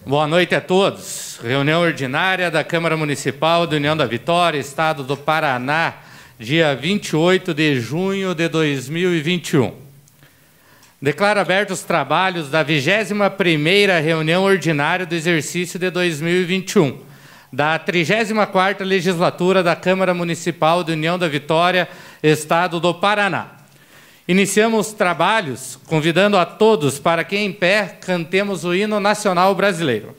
Boa noite a todos. Reunião ordinária da Câmara Municipal de União da Vitória, Estado do Paraná, dia 28 de junho de 2021. Declaro abertos os trabalhos da 21ª reunião ordinária do exercício de 2021, da 34ª legislatura da Câmara Municipal de União da Vitória, Estado do Paraná. Iniciamos os trabalhos convidando a todos para que, em pé, cantemos o hino nacional brasileiro.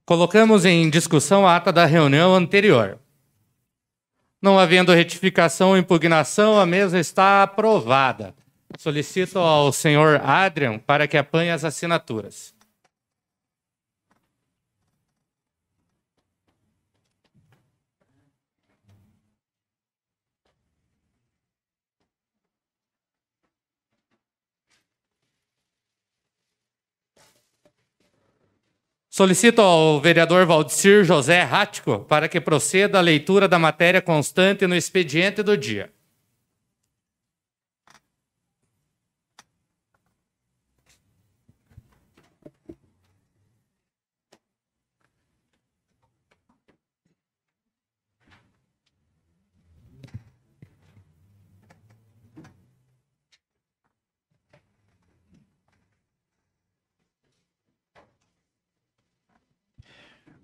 Colocamos em discussão a ata da reunião anterior. Não havendo retificação ou impugnação, a mesa está aprovada. Solicito ao senhor Adrian para que apanhe as assinaturas. Solicito ao vereador Valdecir José Rático para que proceda a leitura da matéria constante no expediente do dia.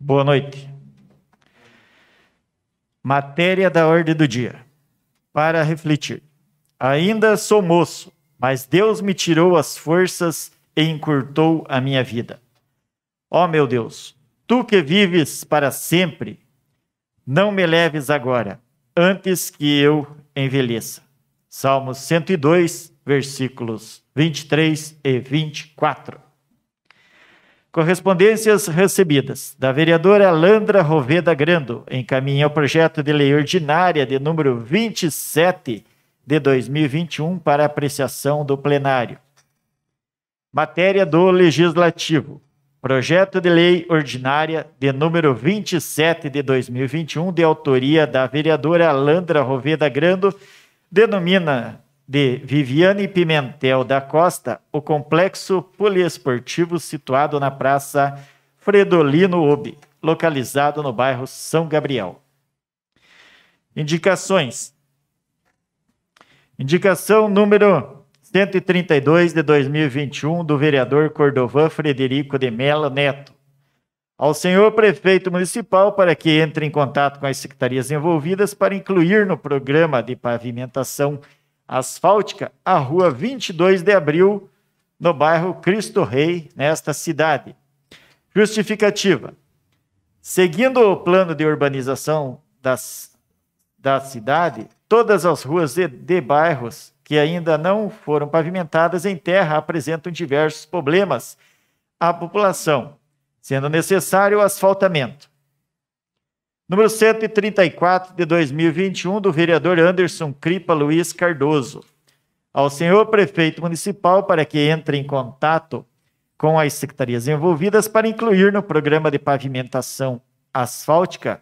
Boa noite. Matéria da ordem do dia. Para refletir. Ainda sou moço, mas Deus me tirou as forças e encurtou a minha vida. Ó meu Deus, tu que vives para sempre, não me leves agora, antes que eu envelheça. Salmos 102, versículos 23 e 24. Correspondências recebidas da vereadora Landra Roveda Grando, encaminha o projeto de lei ordinária de número 27 de 2021 para apreciação do plenário. Matéria do Legislativo. Projeto de lei ordinária de número 27 de 2021, de autoria da vereadora Landra Roveda Grando, denomina de Viviane Pimentel da Costa o complexo poliesportivo situado na Praça Fredolino Obi, localizado no bairro São Gabriel. Indicações. Indicação número 132 de 2021 do vereador Cordovan Frederico de Mello Neto. Ao senhor prefeito municipal para que entre em contato com as secretarias envolvidas para incluir no programa de pavimentação asfáltica a rua 22 de Abril, no bairro Cristo Rei, nesta cidade. Justificativa. Seguindo o plano de urbanização da cidade, todas as ruas de bairros que ainda não foram pavimentadas em terra apresentam diversos problemas à população, sendo necessário o asfaltamento. Número 134 de 2021, do vereador Anderson Cripa Luiz Cardoso. Ao senhor prefeito municipal para que entre em contato com as secretarias envolvidas para incluir no programa de pavimentação asfáltica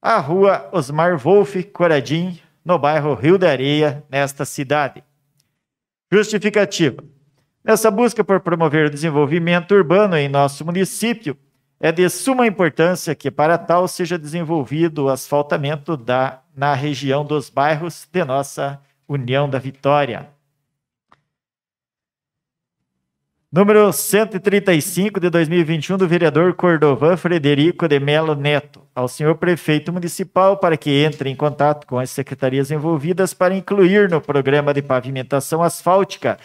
a rua Osmar Wolff Coradim, no bairro Rio da Areia, nesta cidade. Justificativa. Nessa busca por promover o desenvolvimento urbano em nosso município, é de suma importância que para tal seja desenvolvido o asfaltamento na região dos bairros de nossa União da Vitória. Número 135 de 2021 do vereador Cordovan Frederico de Mello Neto. Ao senhor prefeito municipal para que entre em contato com as secretarias envolvidas para incluir no programa de pavimentação asfáltica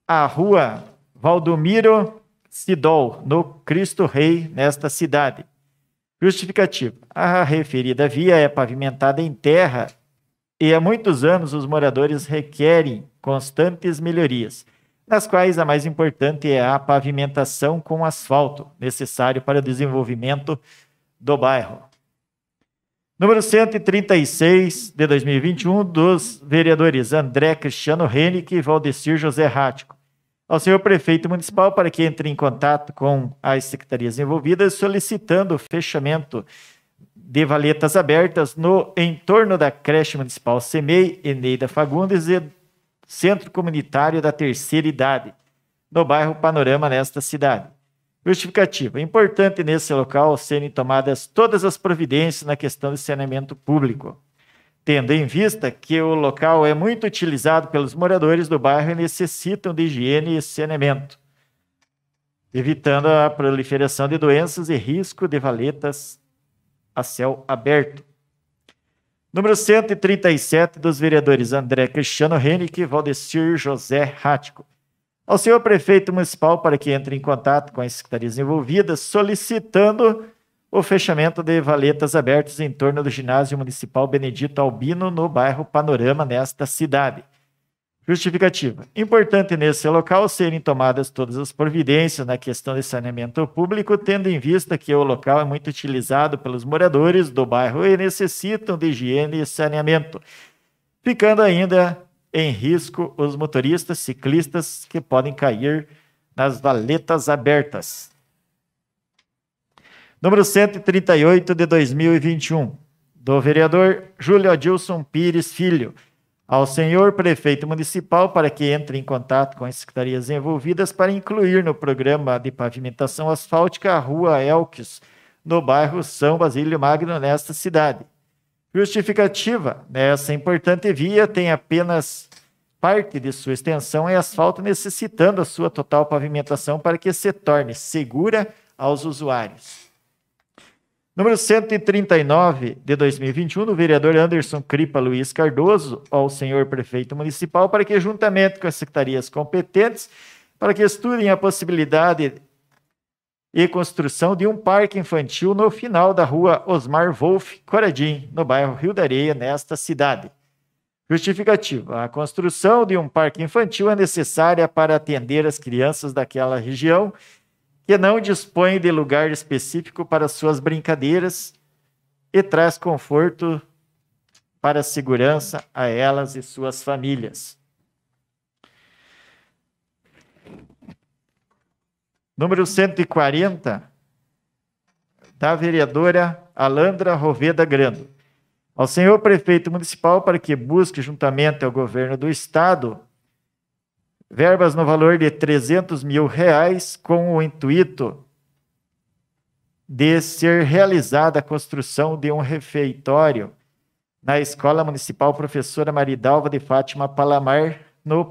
a rua Valdomiro Sidol, no Cristo Rei, nesta cidade. Justificativa. A referida via é pavimentada em terra e há muitos anos os moradores requerem constantes melhorias, nas quais a mais importante é a pavimentação com asfalto, necessário para o desenvolvimento do bairro. Número 136 de 2021, dos vereadores André Cristiano Henrique e Valdecir José Rático. Ao senhor prefeito municipal para que entre em contato com as secretarias envolvidas solicitando o fechamento de valetas abertas no entorno da creche municipal CEMEI Eneida Fagundes e Centro Comunitário da Terceira Idade, no bairro Panorama, nesta cidade. Justificativa. É importante nesse local serem tomadas todas as providências na questão de saneamento público, tendo em vista que o local é muito utilizado pelos moradores do bairro e necessitam de higiene e saneamento, evitando a proliferação de doenças e risco de valetas a céu aberto. Número 137 dos vereadores André Cristiano Henrique e Valdecir José Rático. Ao senhor prefeito municipal para que entre em contato com as secretarias envolvidas, solicitando o fechamento de valetas abertas em torno do ginásio municipal Benedito Albino, no bairro Panorama, nesta cidade. Justificativa. Importante nesse local serem tomadas todas as providências na questão de saneamento público, tendo em vista que o local é muito utilizado pelos moradores do bairro e necessitam de higiene e saneamento, ficando ainda em risco os motoristas, ciclistas que podem cair nas valetas abertas. Número 138 de 2021, do vereador Júlio Adilson Pires Filho. Ao senhor prefeito municipal para que entre em contato com as secretarias envolvidas para incluir no programa de pavimentação asfáltica a rua Elques, no bairro São Basílio Magno, nesta cidade. Justificativa. Nessa importante via tem apenas parte de sua extensão em asfalto, necessitando a sua total pavimentação para que se torne segura aos usuários. Número 139 de 2021, do vereador Anderson Cripa Luiz Cardoso, ao senhor prefeito municipal, para que, juntamente com as secretarias competentes, para que estudem a possibilidade e construção de um parque infantil no final da rua Osmar Wolff Coradim, no bairro Rio da Areia, nesta cidade. Justificativa: a construção de um parque infantil é necessária para atender as crianças daquela região que não dispõem de lugar específico para suas brincadeiras e traz conforto para a segurança a elas e suas famílias. Número 140, da vereadora Alandra Roveda Grando. Ao senhor prefeito municipal, para que busque, juntamente ao governo do estado, verbas no valor de R$300 mil, com o intuito de ser realizada a construção de um refeitório na Escola Municipal Professora Maridalva de Fátima Palamar, no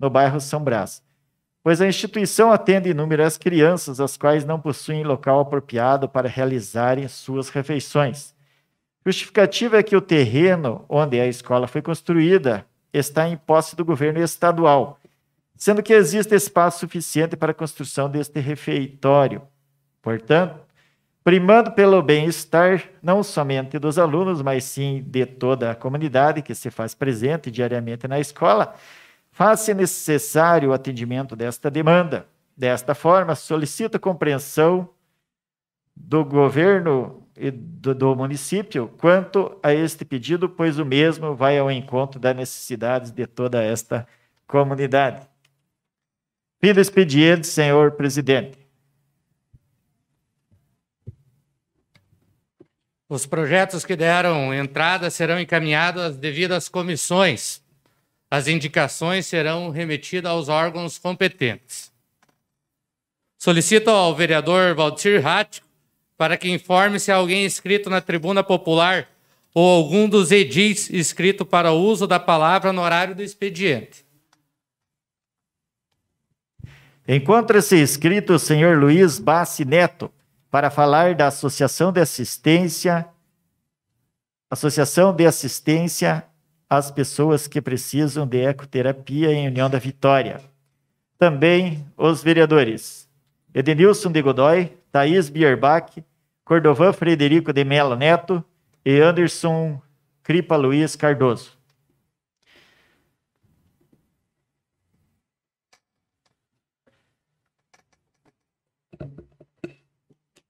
bairro São Brás. Pois a instituição atende inúmeras crianças, as quais não possuem local apropriado para realizarem suas refeições. Justificativa é que o terreno onde a escola foi construída está em posse do governo estadual, sendo que existe espaço suficiente para a construção deste refeitório. Portanto, primando pelo bem-estar não somente dos alunos, mas sim de toda a comunidade que se faz presente diariamente na escola, faz-se necessário o atendimento desta demanda. Desta forma, solicito compreensão do governo e do município quanto a este pedido, pois o mesmo vai ao encontro das necessidades de toda esta comunidade. Fim do expediente, senhor presidente. Os projetos que deram entrada serão encaminhados às devidas comissões. As indicações serão remetidas aos órgãos competentes. Solicito ao vereador Valdir Rático para que informe se alguém inscrito na tribuna popular ou algum dos edis inscrito para o uso da palavra no horário do expediente. Encontra-se inscrito o senhor Luiz Bassi Neto para falar da Associação de Assistência às pessoas que precisam de ecoterapia em União da Vitória. Também os vereadores Edenilson de Godoy, Thaís Bierbach, Cordovan Frederico de Mello Neto e Anderson Cripa Luiz Cardoso.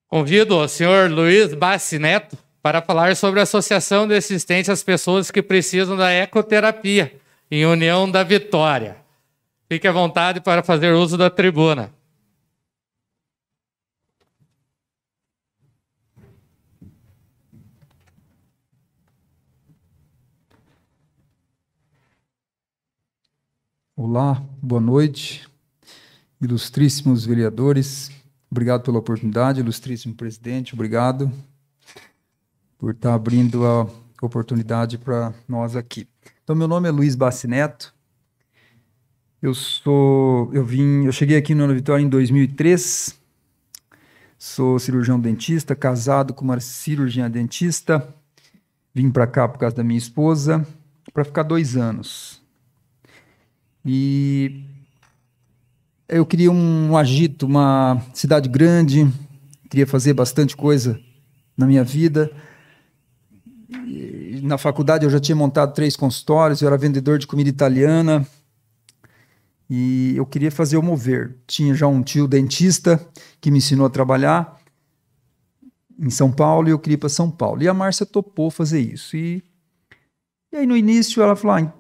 Convido o senhor Luiz Bassi Neto para falar sobre a Associação de Assistência às Pessoas que Precisam da Ecoterapia em União da Vitória. Fique à vontade para fazer uso da tribuna. Olá, boa noite, ilustríssimos vereadores, obrigado pela oportunidade, ilustríssimo presidente, obrigado por estar abrindo a oportunidade para nós aqui. Então, meu nome é Luiz Bassi Neto, eu cheguei aqui no União da Vitória em 2003, sou cirurgião dentista, casado com uma cirurgiã dentista, vim para cá por causa da minha esposa, para ficar 2 anos. E eu queria um agito, uma cidade grande, queria fazer bastante coisa na minha vida. E na faculdade eu já tinha montado 3 consultórios, eu era vendedor de comida italiana e eu queria fazer o mover. Tinha já um tio dentista que me ensinou a trabalhar em São Paulo e eu queria ir para São Paulo. E a Márcia topou fazer isso. E aí no início ela falou,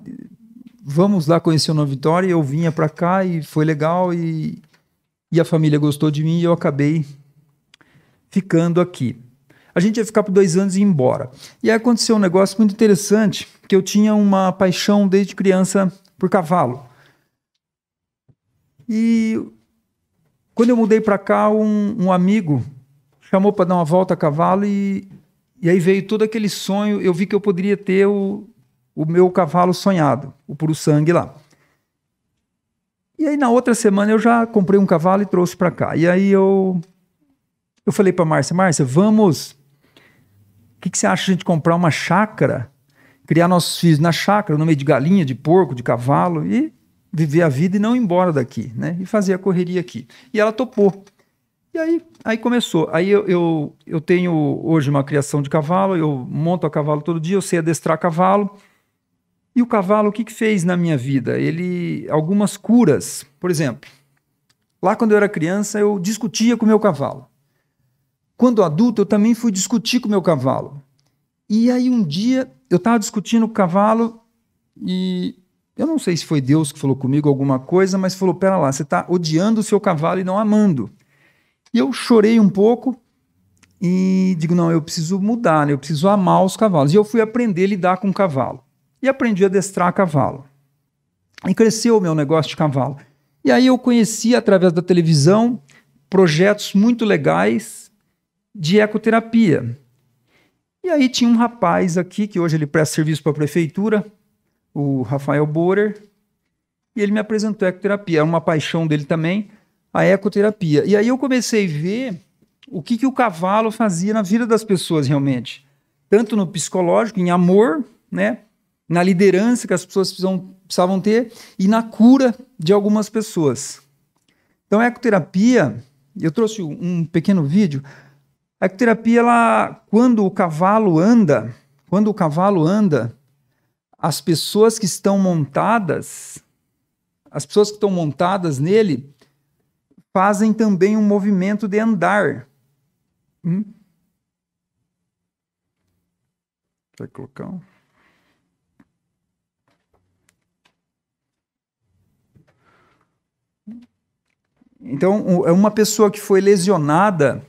vamos lá conhecer o Nova Vitória, eu vinha para cá e foi legal e a família gostou de mim e eu acabei ficando aqui. A gente ia ficar por 2 anos e ir embora. E aí aconteceu um negócio muito interessante, que eu tinha uma paixão desde criança por cavalo. E quando eu mudei para cá, um amigo chamou para dar uma volta a cavalo e aí veio todo aquele sonho, eu vi que eu poderia ter o meu cavalo sonhado, o puro sangue lá. E aí na outra semana eu já comprei um cavalo e trouxe para cá. E aí eu eu falei para Márcia, vamos... O que você acha de a gente comprar uma chácara, criar nossos filhos na chácara, no meio de galinha, de porco, de cavalo, e viver a vida e não ir embora daqui, né? E fazer a correria aqui. E ela topou. E aí começou. Aí eu tenho hoje uma criação de cavalo, eu monto a cavalo todo dia, eu sei adestrar cavalo. E o cavalo, o que fez na minha vida? Algumas curas. Por exemplo, lá quando eu era criança, eu discutia com o meu cavalo. Quando adulto, eu também fui discutir com o meu cavalo. E aí um dia, eu estava discutindo com o cavalo e eu não sei se foi Deus que falou comigo alguma coisa, mas falou, pera lá, você está odiando o seu cavalo e não amando. E eu chorei um pouco e digo, não, eu preciso mudar, né? Eu preciso amar os cavalos. E eu fui aprender a lidar com o cavalo. E aprendi a adestrar cavalo. E cresceu o meu negócio de cavalo. E aí eu conheci, através da televisão, projetos muito legais de ecoterapia. E aí tinha um rapaz aqui, que hoje ele presta serviço para a prefeitura, o Rafael Borer, e ele me apresentou a ecoterapia. Era uma paixão dele também, a ecoterapia. E aí eu comecei a ver o que o cavalo fazia na vida das pessoas realmente. Tanto no psicológico, em amor, né? Na liderança que as pessoas precisavam ter e na cura de algumas pessoas. Então a ecoterapia, eu trouxe um pequeno vídeo. A ecoterapia, quando o cavalo anda, as pessoas que estão montadas nele fazem também um movimento de andar. Vai colocar um... Então, é uma pessoa que foi lesionada,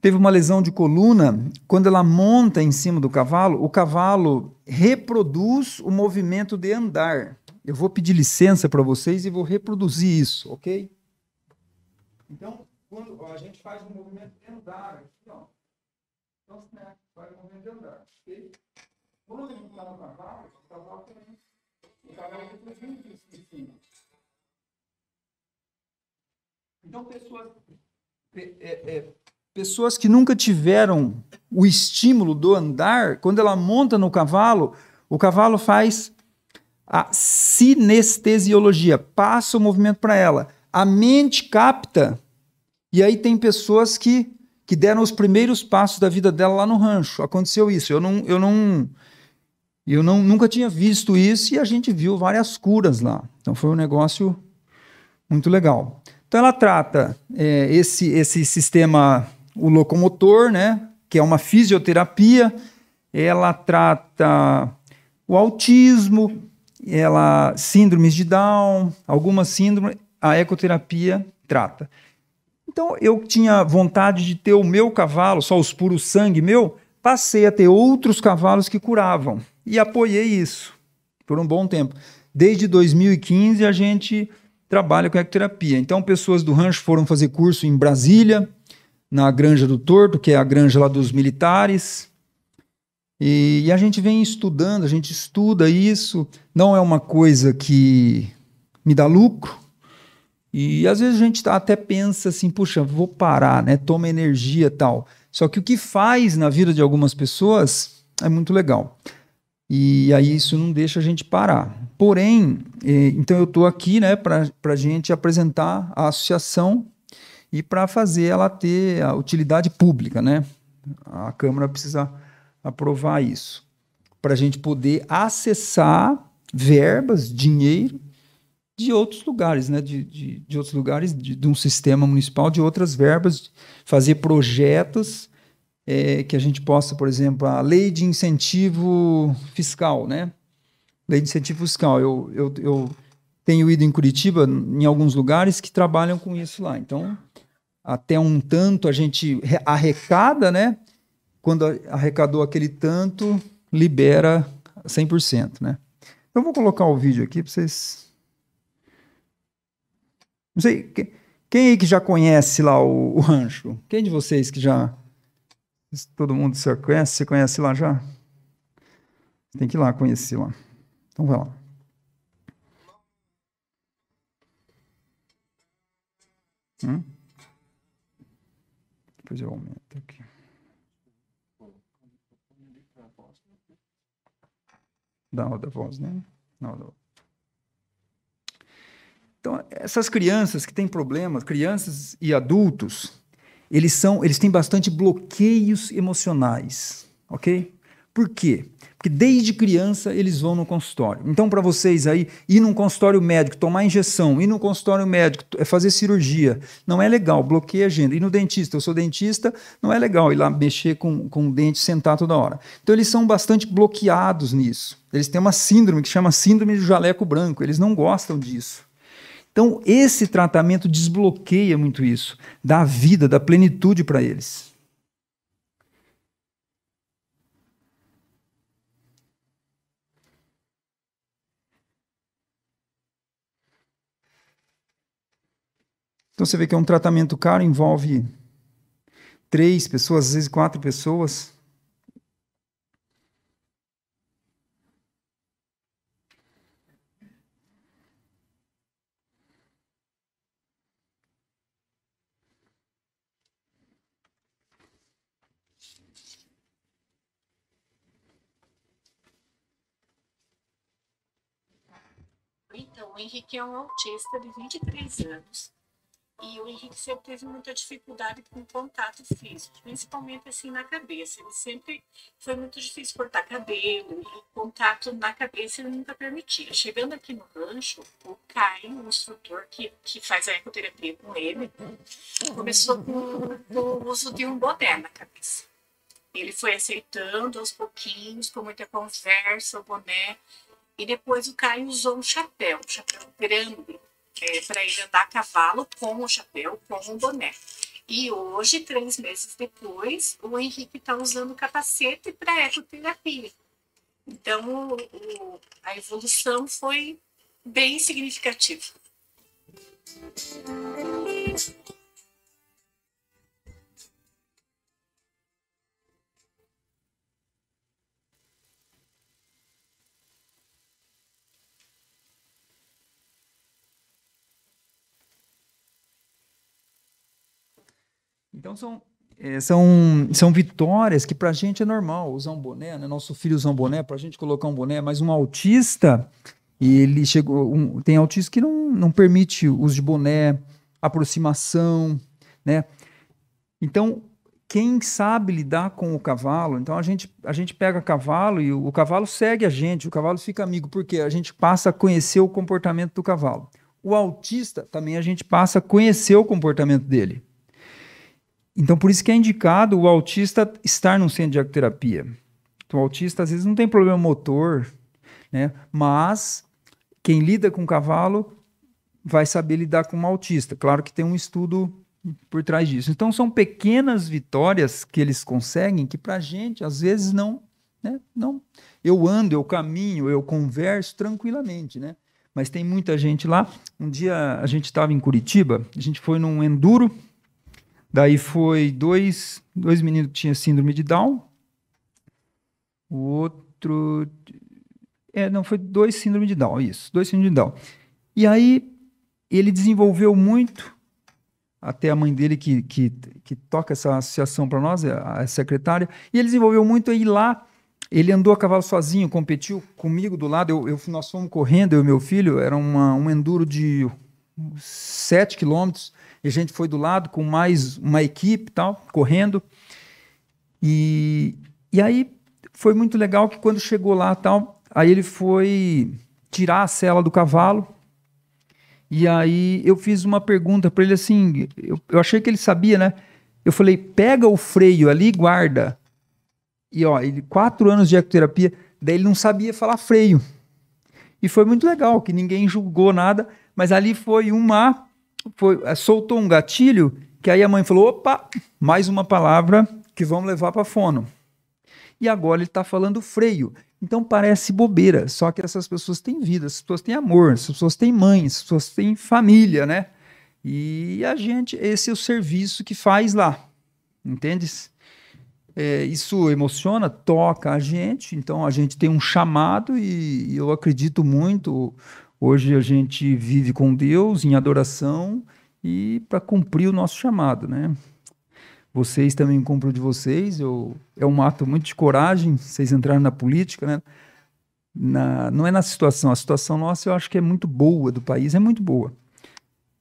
teve uma lesão de coluna, quando ela monta em cima do cavalo, o cavalo reproduz o movimento de andar. Eu vou pedir licença para vocês e vou reproduzir isso, ok? Então, quando a gente faz um movimento de andar, aqui, ó. Então, né, faz um movimento de andar, ok? Quando a gente está no cavalo, o cavalo reproduz isso em cima. Então, pessoas que nunca tiveram o estímulo do andar, quando ela monta no cavalo, o cavalo faz a sinestesiologia, passa o movimento para ela. A mente capta, e aí tem pessoas que deram os primeiros passos da vida dela lá no rancho. Aconteceu isso. Eu nunca tinha visto isso e a gente viu várias curas lá. Então foi um negócio muito legal. Então ela trata esse sistema, o locomotor, né, que é uma fisioterapia, ela trata o autismo, síndromes de Down, algumas síndromes, a ecoterapia trata. Então eu tinha vontade de ter o meu cavalo, só os puros sangue meu, passei a ter outros cavalos que curavam e apoiei isso por um bom tempo. Desde 2015 a gente trabalha com ecoterapia. Então, pessoas do rancho foram fazer curso em Brasília, na Granja do Torto, que é a granja lá dos militares. E a gente vem estudando, a gente estuda isso. Não é uma coisa que me dá lucro. E às vezes a gente até pensa assim, puxa, vou parar, né? Toma energia e tal. Só que o que faz na vida de algumas pessoas é muito legal. E aí isso não deixa a gente parar. Porém, então eu estou aqui, né, para a gente apresentar a associação e para fazer ela ter a utilidade pública, né? A Câmara precisa aprovar isso, para a gente poder acessar verbas, dinheiro de outros lugares, né? De outros lugares, de um sistema municipal, de outras verbas, fazer projetos que a gente possa, por exemplo, a lei de incentivo fiscal, né? Lei de incentivo fiscal. Eu tenho ido em Curitiba, em alguns lugares que trabalham com isso lá. Então, até um tanto a gente arrecada, né? Quando arrecadou aquele tanto, libera 100%, né? Eu vou colocar o vídeo aqui para vocês... Não sei, quem aí que já conhece lá o rancho? Quem de vocês que já... Todo mundo conhece? Você conhece lá já? Tem que ir lá conhecer lá. Então vai lá. Depois eu aumento aqui. Não, da voz, né? Não. Então, essas crianças que têm problemas, crianças e adultos, eles têm bastante bloqueios emocionais, ok? Por quê? Porque desde criança eles vão no consultório. Então, para vocês aí, ir num consultório médico, tomar injeção, ir num consultório médico, fazer cirurgia, não é legal, bloqueia a agenda. Ir no dentista, eu sou dentista, não é legal ir lá mexer com o dente, sentar toda hora. Então, eles são bastante bloqueados nisso. Eles têm uma síndrome que chama síndrome do jaleco branco, eles não gostam disso. Então, esse tratamento desbloqueia muito isso, dá vida, dá plenitude para eles. Então, você vê que é um tratamento caro, envolve 3 pessoas, às vezes 4 pessoas. Então, o Henrique é um autista de 23 anos. E o Henrique sempre teve muita dificuldade com contato físico, principalmente assim na cabeça. Ele sempre foi muito difícil cortar cabelo e contato na cabeça ele nunca permitia. Chegando aqui no rancho, o Caio, o instrutor que faz a ecoterapia com ele, começou com o uso de um boné na cabeça. Ele foi aceitando aos pouquinhos, com muita conversa, o boné. E depois o Caio usou um chapéu grande, para ele andar a cavalo com o chapéu, com o boné. E hoje, 3 meses depois, o Henrique está usando capacete para ecoterapia. Então, a evolução foi bem significativa. Então, são vitórias que para a gente é normal usar um boné, né? Nosso filho usa um boné, para a gente colocar um boné, mas um autista, ele chegou, tem autista que não permite o uso de boné, aproximação, né? Então, quem sabe lidar com o cavalo, então a gente pega cavalo e o cavalo segue a gente, o cavalo fica amigo, porque a gente passa a conhecer o comportamento do cavalo. O autista também a gente passa a conhecer o comportamento dele. Então, por isso que é indicado o autista estar num centro de ecoterapia. Então, o autista, às vezes, não tem problema motor, né? Mas quem lida com cavalo vai saber lidar com um autista. Claro que tem um estudo por trás disso. Então, são pequenas vitórias que eles conseguem que, para a gente, às vezes, não, né? Não. Eu ando, eu caminho, eu converso tranquilamente, né? Mas tem muita gente lá. Um dia, a gente estava em Curitiba, a gente foi num enduro. Daí foi dois meninos que tinham síndrome de Down. O outro... foi 2 síndrome de Down, isso. 2 síndrome de Down. E aí, ele desenvolveu muito, até a mãe dele que toca essa associação para nós, a secretária, e ele desenvolveu muito aí lá. Ele andou a cavalo sozinho, competiu comigo do lado. Nós fomos correndo, eu e meu filho, era um enduro de 7 quilômetros. E a gente foi do lado com mais uma equipe, tal, correndo. E aí foi muito legal que quando chegou lá, tal, aí ele foi tirar a sela do cavalo. E aí eu fiz uma pergunta para ele assim, eu achei que ele sabia, né? Eu falei, pega o freio ali e guarda. E ele 4 anos de ecoterapia, daí ele não sabia falar freio. E foi muito legal, que ninguém julgou nada, mas ali foi soltou um gatilho, que aí a mãe falou, opa, mais uma palavra que vamos levar para fono. E agora ele está falando freio. Então parece bobeira, só que essas pessoas têm vida, essas pessoas têm amor, essas pessoas têm mãe, essas pessoas têm família, né? E esse é o serviço que faz lá, entende? Isso emociona, toca a gente, então a gente tem um chamado e eu acredito muito. Hoje a gente vive com Deus em adoração e para cumprir o nosso chamado, né? vocês também cumprem o de vocês. É um ato muito de coragem, vocês entraram na política, né? Não é na situação, a situação nossa eu acho que é muito boa, do país é muito boa.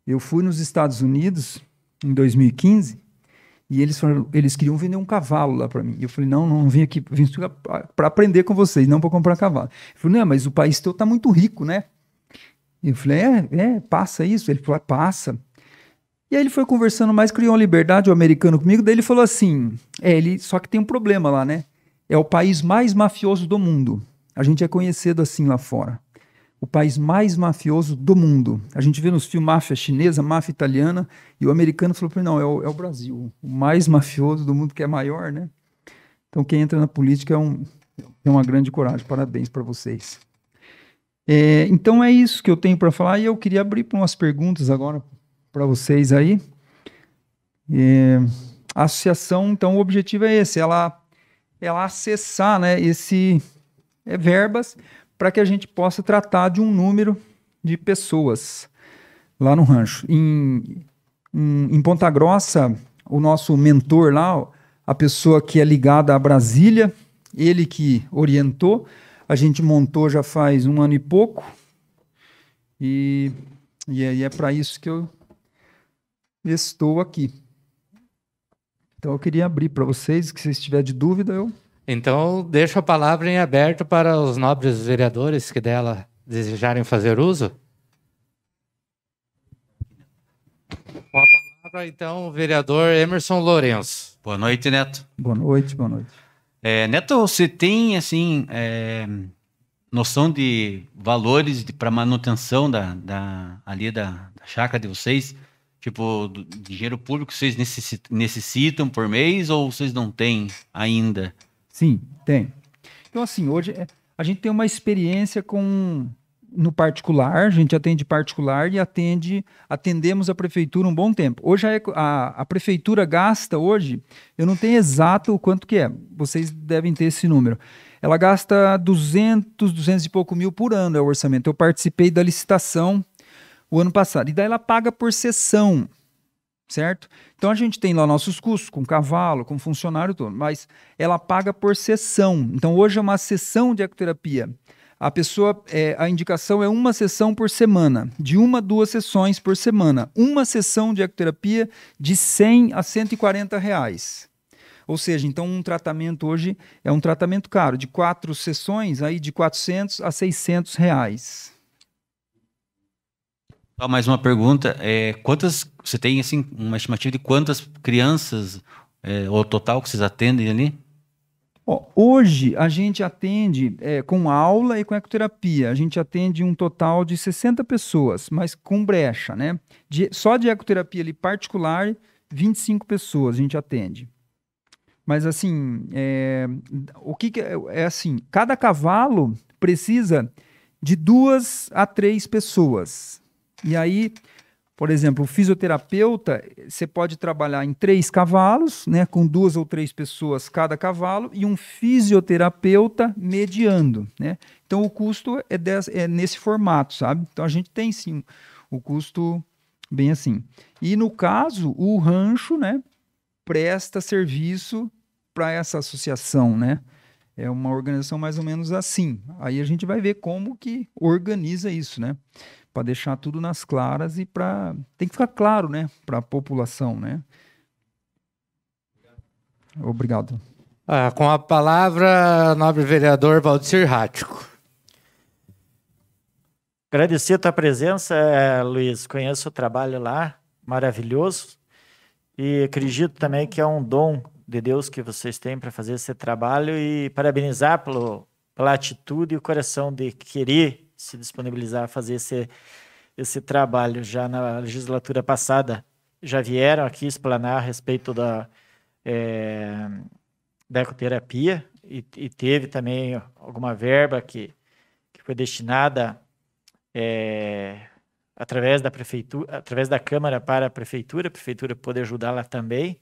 Eu fui nos Estados Unidos em 2015 e eles queriam vender um cavalo lá para mim. E eu falei, não vim aqui para aprender com vocês, não para comprar cavalo. Ele falou, não, mas o país teu tá muito rico, né? E eu falei, passa isso? Ele falou, passa. E aí ele foi conversando mais, criou uma liberdade, o americano comigo, daí ele falou assim, só que tem um problema lá, né? É o país mais mafioso do mundo. A gente é conhecido assim lá fora. O país mais mafioso do mundo. A gente vê nos filmes máfia chinesa, máfia italiana, e o americano falou para mim, não, é o Brasil, o mais mafioso do mundo, que é maior, né? Então quem entra na política é uma grande coragem. Parabéns para vocês. Então é isso que eu tenho para falar, e eu queria abrir para umas perguntas agora para vocês aí. A associação, então, o objetivo é esse, ela acessar, né, verbas para que a gente possa tratar de um número de pessoas lá no rancho. Em Ponta Grossa, o nosso mentor lá, a pessoa que é ligada a Brasília, ele que orientou, a gente montou já faz 1 ano e pouco, e é para isso que eu estou aqui. Então eu queria abrir para vocês, que se tiver de dúvida, Então, deixo a palavra em aberto para os nobres vereadores que dela desejarem fazer uso. Com a palavra, então, o vereador Emerson Lourenço. Boa noite, Neto. Boa noite. Neto, você tem, assim, noção de valores para manutenção ali da chácara de vocês? Tipo, do dinheiro público que vocês necessitam por mês ou vocês não têm ainda? Sim, tem. Então, assim, hoje a gente tem uma experiência no particular, a gente atende particular e atendemos a prefeitura um bom tempo. Hoje a prefeitura gasta hoje, eu não tenho exato o quanto que é, vocês devem ter esse número. Ela gasta 200 e pouco mil por ano é o orçamento. Eu participei da licitação o ano passado. E daí ela paga por sessão, certo? Então a gente tem lá nossos custos, com cavalo, com funcionário todo, mas ela paga por sessão. Então hoje é uma sessão de ecoterapia. A indicação é 1 sessão por semana, de 1 a 2 sessões por semana. Uma sessão de ecoterapia de R$100 a R$140. Ou seja, então um tratamento hoje é um tratamento caro, de 4 sessões, aí de R$400 a R$600. Mais uma pergunta, você tem assim, uma estimativa de quantas crianças, o total que vocês atendem ali? Hoje a gente atende com aula e com ecoterapia, a gente atende um total de 60 pessoas, mas com brecha, né? Só de ecoterapia ali particular, 25 pessoas a gente atende. Mas assim, o que é assim, cada cavalo precisa de 2 a 3 pessoas. E aí, por exemplo, o fisioterapeuta, você pode trabalhar em 3 cavalos, né, com 2 ou 3 pessoas cada cavalo, e um fisioterapeuta mediando, né? Então o custo é nesse formato, sabe? Então a gente tem sim o custo bem assim. E no caso, o rancho, né, presta serviço para essa associação, né? É uma organização mais ou menos assim. Aí a gente vai ver como que organiza isso, né? Para deixar tudo nas claras tem que ficar claro, né, para a população, né? Obrigado. Com a palavra, nobre vereador Valdecir Rático. Agradecer a tua presença, Luiz. Conheço o trabalho lá, maravilhoso. E acredito também que é um dom de Deus que vocês têm para fazer esse trabalho e parabenizar pela atitude e o coração de querer se disponibilizar a fazer esse trabalho. Já na legislatura passada, já vieram aqui explanar a respeito da ecoterapia e teve também alguma verba que foi destinada através da prefeitura, através da Câmara para a prefeitura poder ajudar lá também.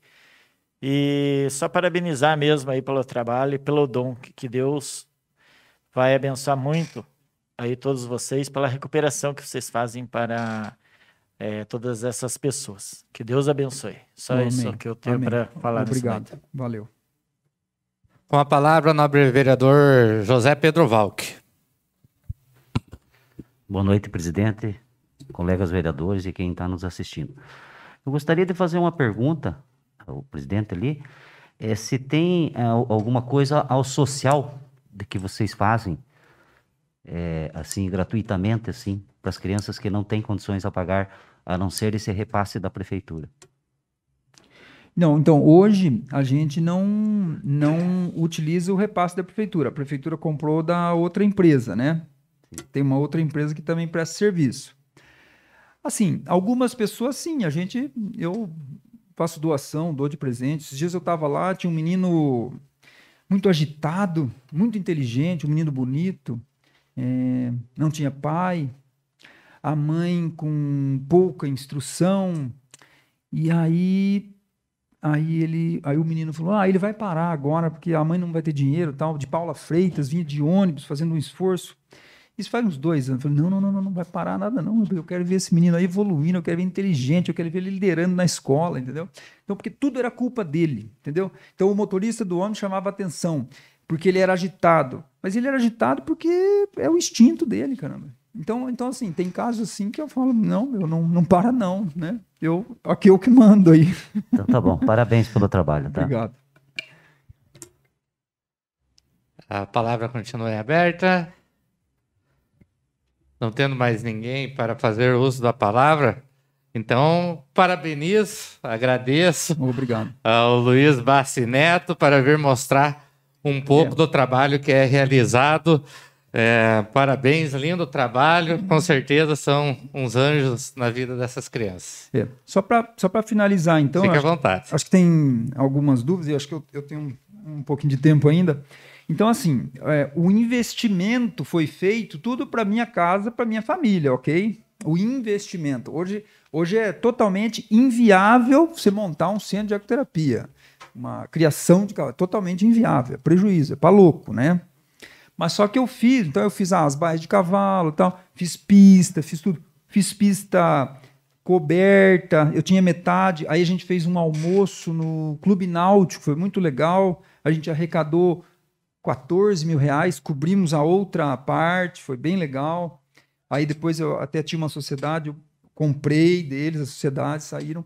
E só parabenizar mesmo aí pelo trabalho e pelo dom que Deus vai abençoar muito aí todos vocês pela recuperação que vocês fazem para todas essas pessoas. Que Deus abençoe. Só Amém. isso que eu tenho para falar nesse Obrigado. momento. Valeu. Com a palavra, o nobre vereador José Pedro Valk. Boa noite, presidente, colegas vereadores e quem está nos assistindo. Eu gostaria de fazer uma pergunta ao presidente ali, se tem alguma coisa ao social de que vocês fazem, assim, gratuitamente, assim, para as crianças que não têm condições a pagar, a não ser esse repasse da prefeitura. Não, então, hoje a gente não utiliza o repasse da prefeitura. A prefeitura comprou da outra empresa, né? Tem uma outra empresa que também presta serviço. Assim, algumas pessoas, sim, eu faço doação, dou de presente. Esses dias eu estava lá, tinha um menino muito agitado, muito inteligente, um menino bonito, não tinha pai, a mãe com pouca instrução, e aí o menino falou, ele vai parar agora, porque a mãe não vai ter dinheiro, tal, de Paula Freitas, vinha de ônibus, fazendo um esforço. Isso faz uns 2 anos. Eu falei, não vai parar nada não, eu quero ver esse menino aí evoluindo, eu quero ver ele inteligente, eu quero ver ele liderando na escola, entendeu? Então, porque tudo era culpa dele, entendeu? Então, o motorista do ônibus chamava atenção, porque ele era agitado. Mas ele era agitado porque é o instinto dele, caramba. Então assim, tem casos assim que eu falo, não para não, né? Aqui eu que mando aí. Então tá bom, parabéns pelo trabalho, tá? Obrigado. A palavra continua aberta. Não tendo mais ninguém para fazer uso da palavra, então parabenizo, agradeço Obrigado. ao Luiz Bassi Neto para vir mostrar um pouco do trabalho que é realizado. Parabéns, lindo trabalho, com certeza são uns anjos na vida dessas crianças. Só para finalizar, então. Fique à vontade. Acho que tem algumas dúvidas, e acho que eu tenho um pouquinho de tempo ainda. Então, assim, o investimento foi feito tudo para minha casa, para minha família, ok? O investimento. Hoje é totalmente inviável você montar um centro de ecoterapia. Uma criação de cavalo, totalmente inviável, é prejuízo, é para louco, né? Mas só que eu fiz as baias de cavalo, tal, fiz pista, fiz tudo. Fiz pista coberta, eu tinha metade, aí a gente fez um almoço no Clube Náutico, foi muito legal, a gente arrecadou 14 mil reais, cobrimos a outra parte, foi bem legal. Aí depois eu até tinha uma sociedade, eu comprei deles, as sociedades saíram.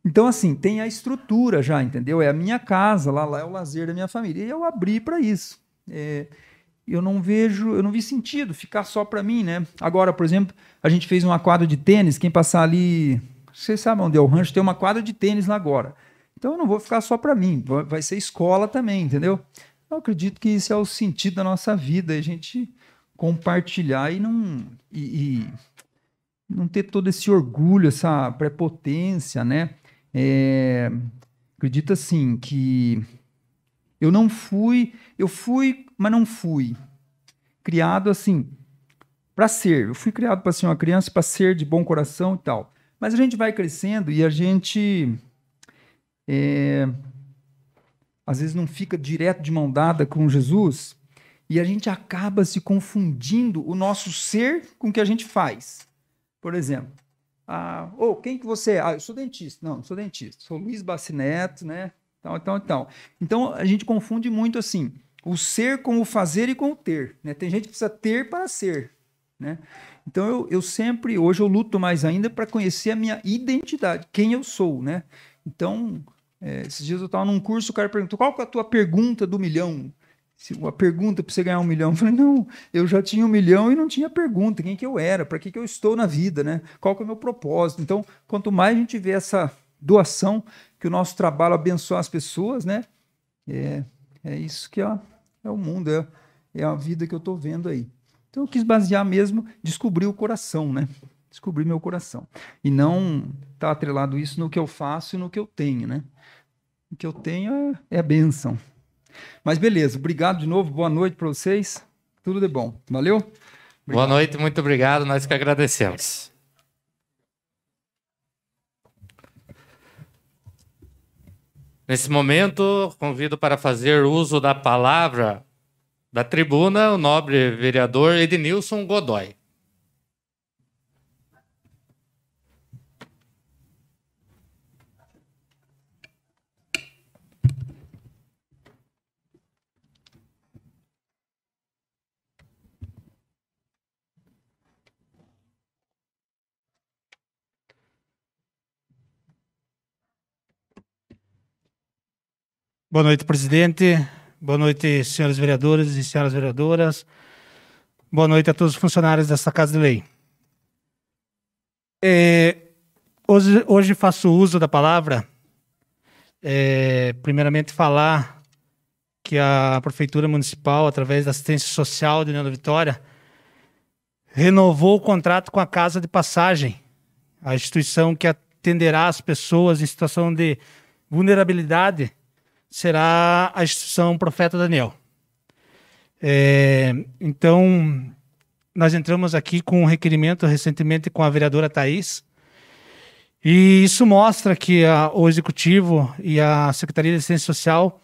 Então, assim, tem a estrutura já, entendeu? É a minha casa, lá é o lazer da minha família. E eu abri para isso. Eu não vi sentido ficar só para mim, né? Agora, por exemplo, a gente fez uma quadra de tênis, quem passar ali, vocês sabem onde é o rancho, tem uma quadra de tênis lá agora. Então eu não vou ficar só para mim, vai ser escola também, entendeu? Eu acredito que isso é o sentido da nossa vida, a gente compartilhar e não ter todo esse orgulho, essa prepotência, né? Acredito assim que eu fui, mas não fui criado assim para ser. Eu fui criado para ser uma criança, para ser de bom coração e tal. Mas a gente vai crescendo e a gente às vezes não fica direto de mão dada com Jesus e a gente acaba se confundindo o nosso ser com o que a gente faz. Por exemplo, quem que você é? Eu sou dentista. Não sou dentista. Sou Luiz Bassi Neto, né? Então, a gente confunde muito assim, o ser com o fazer e com o ter, né? Tem gente que precisa ter para ser, né? Então, eu sempre, hoje eu luto mais ainda para conhecer a minha identidade, quem eu sou, né? Então, esses dias eu estava num curso, o cara perguntou, qual que é a tua pergunta do milhão? Uma pergunta para você ganhar 1 milhão. Eu falei, não, eu já tinha 1 milhão e não tinha pergunta, quem que eu era, para que eu estou na vida, né? Qual que é o meu propósito? Então, quanto mais a gente vê essa doação, que o nosso trabalho abençoa as pessoas, né? É isso que é o mundo, é a vida que eu estou vendo aí. Então eu quis basear mesmo, descobrir o coração, né? Descobrir meu coração. E não estar atrelado isso no que eu faço e no que eu tenho, né? O que eu tenho é a bênção. Mas beleza, obrigado de novo, boa noite para vocês. Tudo de bom. Valeu? Obrigado. Boa noite, muito obrigado, nós que agradecemos. Nesse momento, convido para fazer uso da palavra da tribuna o nobre vereador Ednilson Godoy. Boa noite, presidente. Boa noite, senhores vereadores e senhoras vereadoras. Boa noite a todos os funcionários desta Casa de Lei. Hoje faço uso da palavra, primeiramente falar que a Prefeitura Municipal, através da Assistência Social de União da Vitória, renovou o contrato com a Casa de Passagem, a instituição que atenderá as pessoas em situação de vulnerabilidade será a instituição Profeta Daniel. Então, nós entramos aqui com um requerimento recentemente com a vereadora Thaís, e isso mostra que o Executivo e a Secretaria de Assistência Social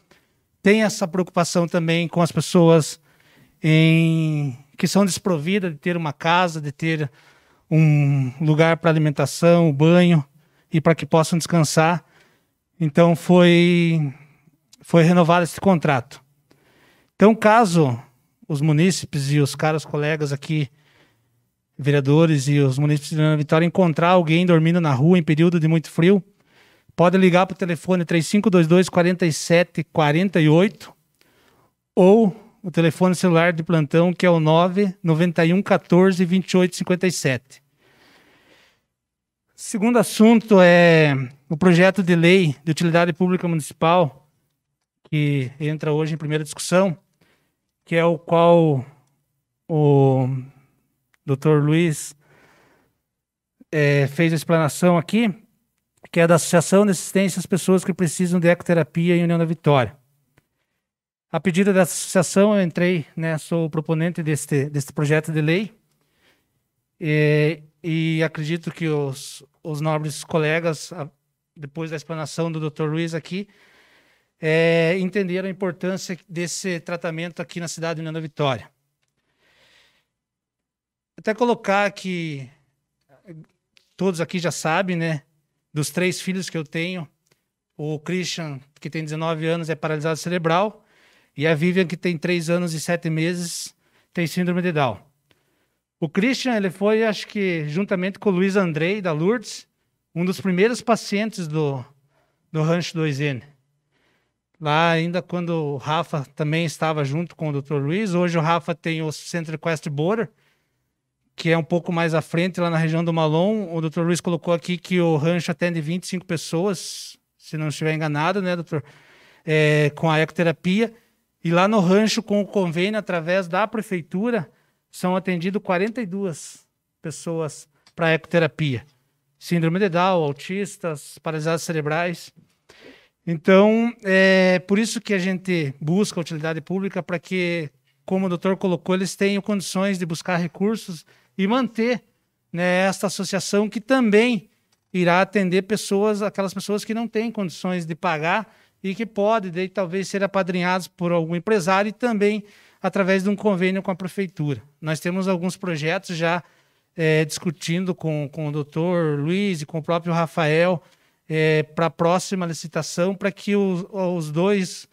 têm essa preocupação também com as pessoas que são desprovidas de ter uma casa, de ter um lugar para alimentação, banho, e para que possam descansar. Então, foi renovado esse contrato. Então, caso os munícipes e os caros colegas aqui, vereadores e os munícipes de União da Vitória, encontrar alguém dormindo na rua em período de muito frio, pode ligar para o telefone 3522-4748 ou o telefone celular de plantão, que é o 99114-2857. Segundo assunto é o projeto de lei de utilidade pública municipal, que entra hoje em primeira discussão, que é o qual o Dr. Luiz fez a explanação aqui, que é da Associação de Assistência às Pessoas que Precisam de Ecoterapia em União da Vitória. A pedido dessa associação, eu entrei, sou o proponente deste projeto de lei, e acredito que os nobres colegas, depois da explanação do Dr. Luiz aqui, entenderam a importância desse tratamento aqui na cidade de União da Vitória. Até colocar que todos aqui já sabem, dos 3 filhos que eu tenho, o Christian, que tem 19 anos, é paralisado cerebral, e a Vivian, que tem 3 anos e 7 meses, tem síndrome de Down. O Christian, ele foi, acho que, juntamente com o Luiz Andrei, da Lourdes, um dos primeiros pacientes do Rancho 2N. Lá ainda quando o Rafa também estava junto com o Dr. Luiz. Hoje o Rafa tem o Centro Equestre Border, que é um pouco mais à frente, lá na região do Malon. O Dr. Luiz colocou aqui que o rancho atende 25 pessoas, se não estiver enganado, doutor? Com a ecoterapia. E lá no rancho, com o convênio, através da prefeitura, são atendidos 42 pessoas para ecoterapia. Síndrome de Down, autistas, paralisados cerebrais. Então, é por isso que a gente busca a utilidade pública, para que, como o doutor colocou, eles tenham condições de buscar recursos e manter esta associação, que também irá atender aquelas pessoas que não têm condições de pagar e que podem, talvez, ser apadrinhados por algum empresário e também através de um convênio com a prefeitura. Nós temos alguns projetos já discutindo com o doutor Luiz e com o próprio Rafael, para a próxima licitação, para que as duas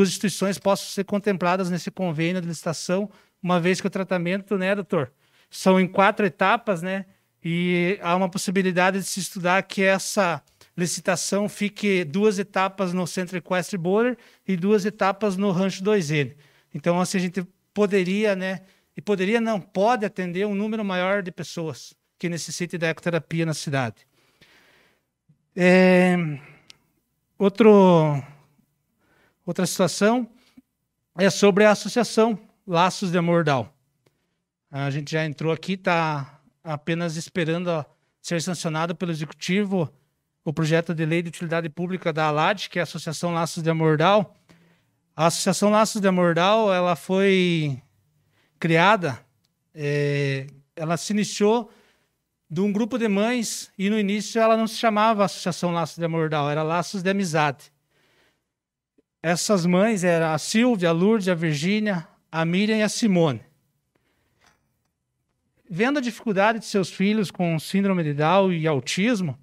instituições possam ser contempladas nesse convênio de licitação, uma vez que o tratamento, doutor, são em 4 etapas, e há uma possibilidade de se estudar que essa licitação fique 2 etapas no Centro Equestre Border e 2 etapas no Rancho 2N. Então, assim, a gente poderia, pode atender um número maior de pessoas que necessitem da ecoterapia na cidade. Outra situação é sobre a associação Laços de Amor Down. A gente já entrou aqui, está apenas esperando ser sancionado pelo Executivo o projeto de lei de utilidade pública da ALAD, que é a Associação Laços de Amor Down. A Associação Laços de Amor Down, ela foi criada, ela se iniciou de um grupo de mães, e no início ela não se chamava Associação Laços de Amor Down, era Laços de Amizade. Essas mães eram a Silvia, a Lourdes, a Virgínia, a Miriam e a Simone. Vendo a dificuldade de seus filhos com síndrome de Down e autismo,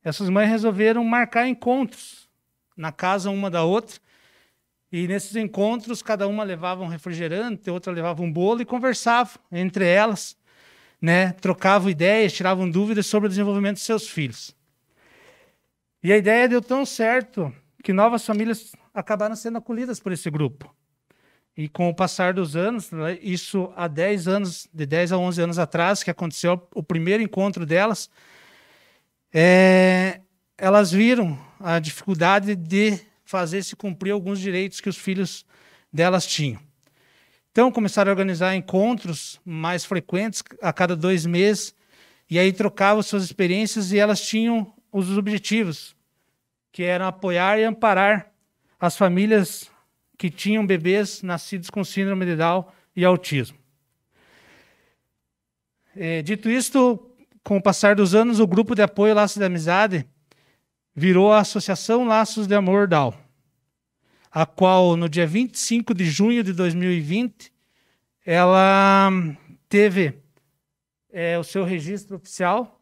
essas mães resolveram marcar encontros na casa uma da outra, e nesses encontros cada uma levava um refrigerante, outra levava um bolo e conversavam entre elas, trocavam ideias, tiravam dúvidas sobre o desenvolvimento de seus filhos. E a ideia deu tão certo que novas famílias acabaram sendo acolhidas por esse grupo. E com o passar dos anos, né, isso há 10 anos, de 10 a 11 anos atrás, que aconteceu o primeiro encontro delas, elas viram a dificuldade de fazer se cumprir alguns direitos que os filhos delas tinham. Então, começaram a organizar encontros mais frequentes, a cada 2 meses, e aí trocavam suas experiências e elas tinham os objetivos, que eram apoiar e amparar as famílias que tinham bebês nascidos com síndrome de Down e autismo. Dito isto, com o passar dos anos, o grupo de apoio Laços de Amizade virou a Associação Laços de Amor Down, a qual, no dia 25 de junho de 2020, ela teve o seu registro oficial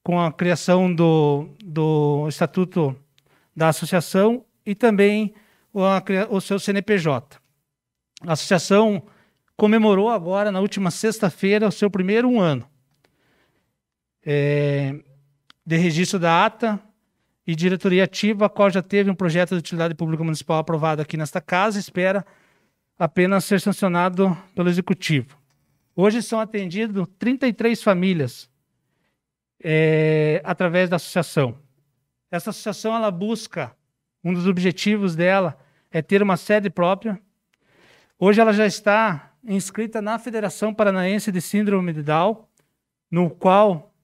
com a criação do Estatuto da Associação e também o seu CNPJ. A associação comemorou agora, na última sexta-feira, o seu primeiro ano de registro da ata e diretoria ativa, a qual já teve um projeto de utilidade pública municipal aprovado aqui nesta casa, espera apenas ser sancionado pelo Executivo. Hoje são atendidos 33 famílias através da associação. Essa associação ela busca, um dos objetivos dela é ter uma sede própria. Hoje ela já está inscrita na Federação Paranaense de Síndrome de Down, no qual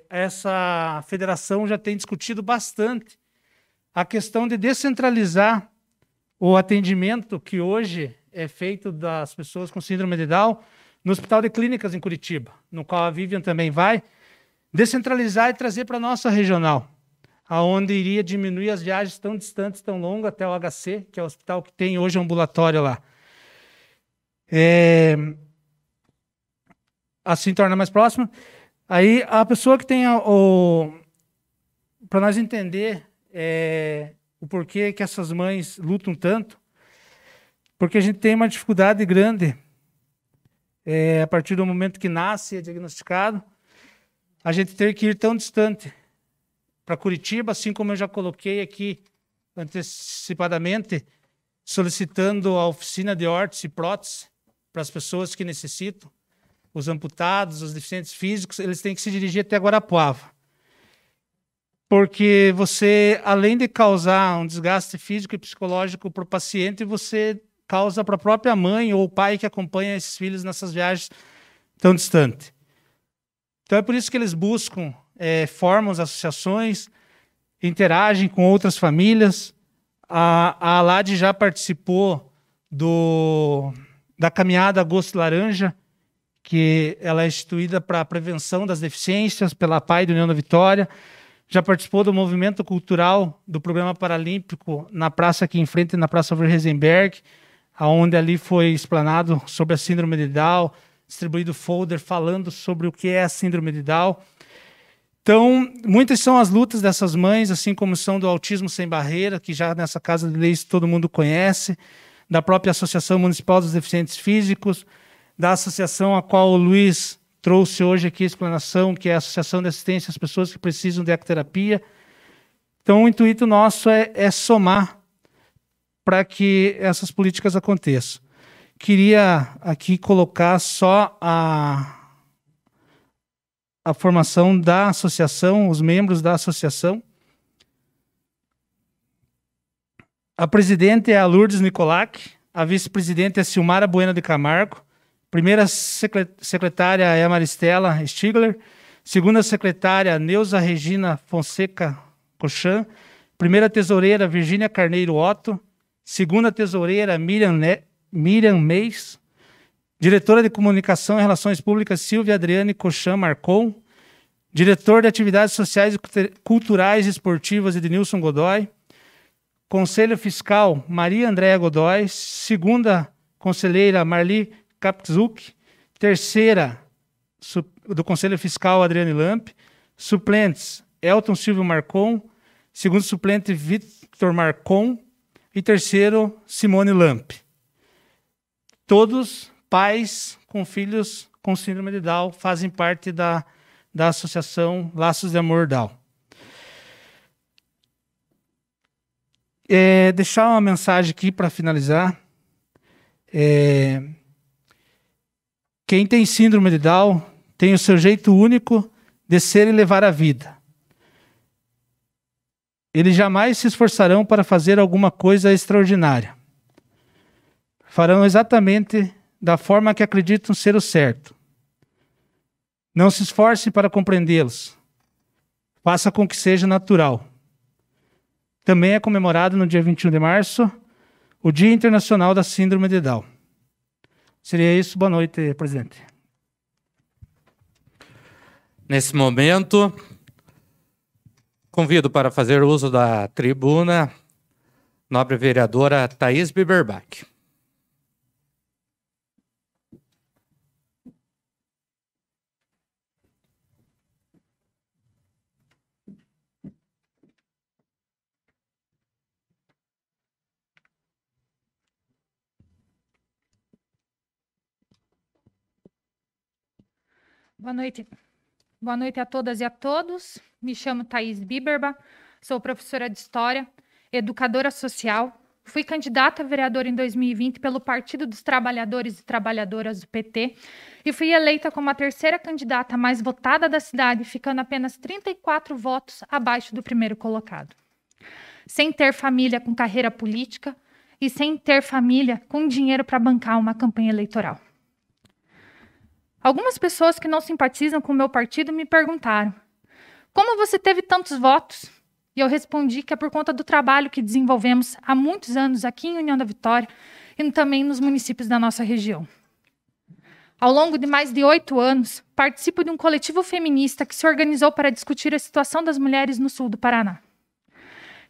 essa federação já tem discutido bastante a questão de descentralizar o atendimento que hoje é feito das pessoas com síndrome de Down no Hospital de Clínicas em Curitiba, no qual a Vivian também vai, descentralizar e trazer para a nossa regional, aonde iria diminuir as viagens tão distantes, tão longas, até o HC, que é o hospital que tem hoje ambulatório lá. Assim torna mais próximo. Aí a pessoa que tem para nós entender o porquê que essas mães lutam tanto, porque a gente tem uma dificuldade grande a partir do momento que nasce e é diagnosticado, a gente ter que ir tão distante para Curitiba, assim como eu já coloquei aqui antecipadamente, solicitando a oficina de órtese e prótese para as pessoas que necessitam, os amputados, os deficientes físicos, eles têm que se dirigir até Guarapuava. Porque você, além de causar um desgaste físico e psicológico para o paciente, você causa para a própria mãe ou o pai que acompanha esses filhos nessas viagens tão distantes. Então é por isso que eles buscam, formam as associações, interagem com outras famílias. A ALAD já participou da caminhada Agosto Laranja, que ela é instituída para a prevenção das deficiências pela PAI do União da Vitória. Já participou do movimento cultural do programa paralímpico na praça aqui em frente, na Praça Alvir Heisenberg, onde ali foi explanado sobre a síndrome de Down, distribuído folder falando sobre o que é a síndrome de Down. Então, muitas são as lutas dessas mães, assim como são do Autismo Sem Barreira, que já nessa Casa de Leis todo mundo conhece, da própria Associação Municipal dos Deficientes Físicos, da associação a qual o Luiz trouxe hoje aqui a explanação, que é a Associação de Assistência às Pessoas que Precisam de Ecoterapia. Então, o intuito nosso é somar para que essas políticas aconteçam. Queria aqui colocar só a formação da associação, os membros da associação. A presidente é a Lourdes Nicolac, a vice-presidente é Silmara Bueno de Camargo, primeira secretária é a Maristela Stigler, segunda secretária Neuza Regina Fonseca Cochan, primeira tesoureira Virgínia Carneiro Otto, segunda tesoureira Miriam Meis, diretora de Comunicação e Relações Públicas Silvia Adriane Cochan Marcon, diretor de Atividades Sociais e Culturais e Esportivas Ednilson Godoy, Conselho Fiscal Maria Andréa Godoy, segunda conselheira Marli Kapzuk, terceira do Conselho Fiscal Adriane Lamp, suplentes Elton Silvio Marcon, segundo suplente Victor Marcon e terceiro Simone Lamp. Todos pais com filhos com síndrome de Down fazem parte da Associação Laços de Amor Down. deixar uma mensagem aqui para finalizar. Quem tem síndrome de Down tem o seu jeito único de ser e levar a vida. Eles jamais se esforçarão para fazer alguma coisa extraordinária. Farão exatamente da forma que acreditam ser o certo. Não se esforce para compreendê-los. Faça com que seja natural. Também é comemorado no dia 21 de março o Dia Internacional da Síndrome de Down. Seria isso. Boa noite, presidente. Nesse momento, convido para fazer uso da tribuna nobre vereadora Thaís Biberbach. Boa noite. Boa noite a todas e a todos. Me chamo Thaís Biberbach, sou professora de História, educadora social. Fui candidata a vereadora em 2020 pelo Partido dos Trabalhadores e Trabalhadoras do PT e fui eleita como a terceira candidata mais votada da cidade, ficando apenas 34 votos abaixo do primeiro colocado. Sem ter família com carreira política e sem ter família com dinheiro para bancar uma campanha eleitoral. Algumas pessoas que não simpatizam com o meu partido me perguntaram: como você teve tantos votos? E eu respondi que é por conta do trabalho que desenvolvemos há muitos anos aqui em União da Vitória e também nos municípios da nossa região. Ao longo de mais de 8 anos, participo de um coletivo feminista que se organizou para discutir a situação das mulheres no sul do Paraná.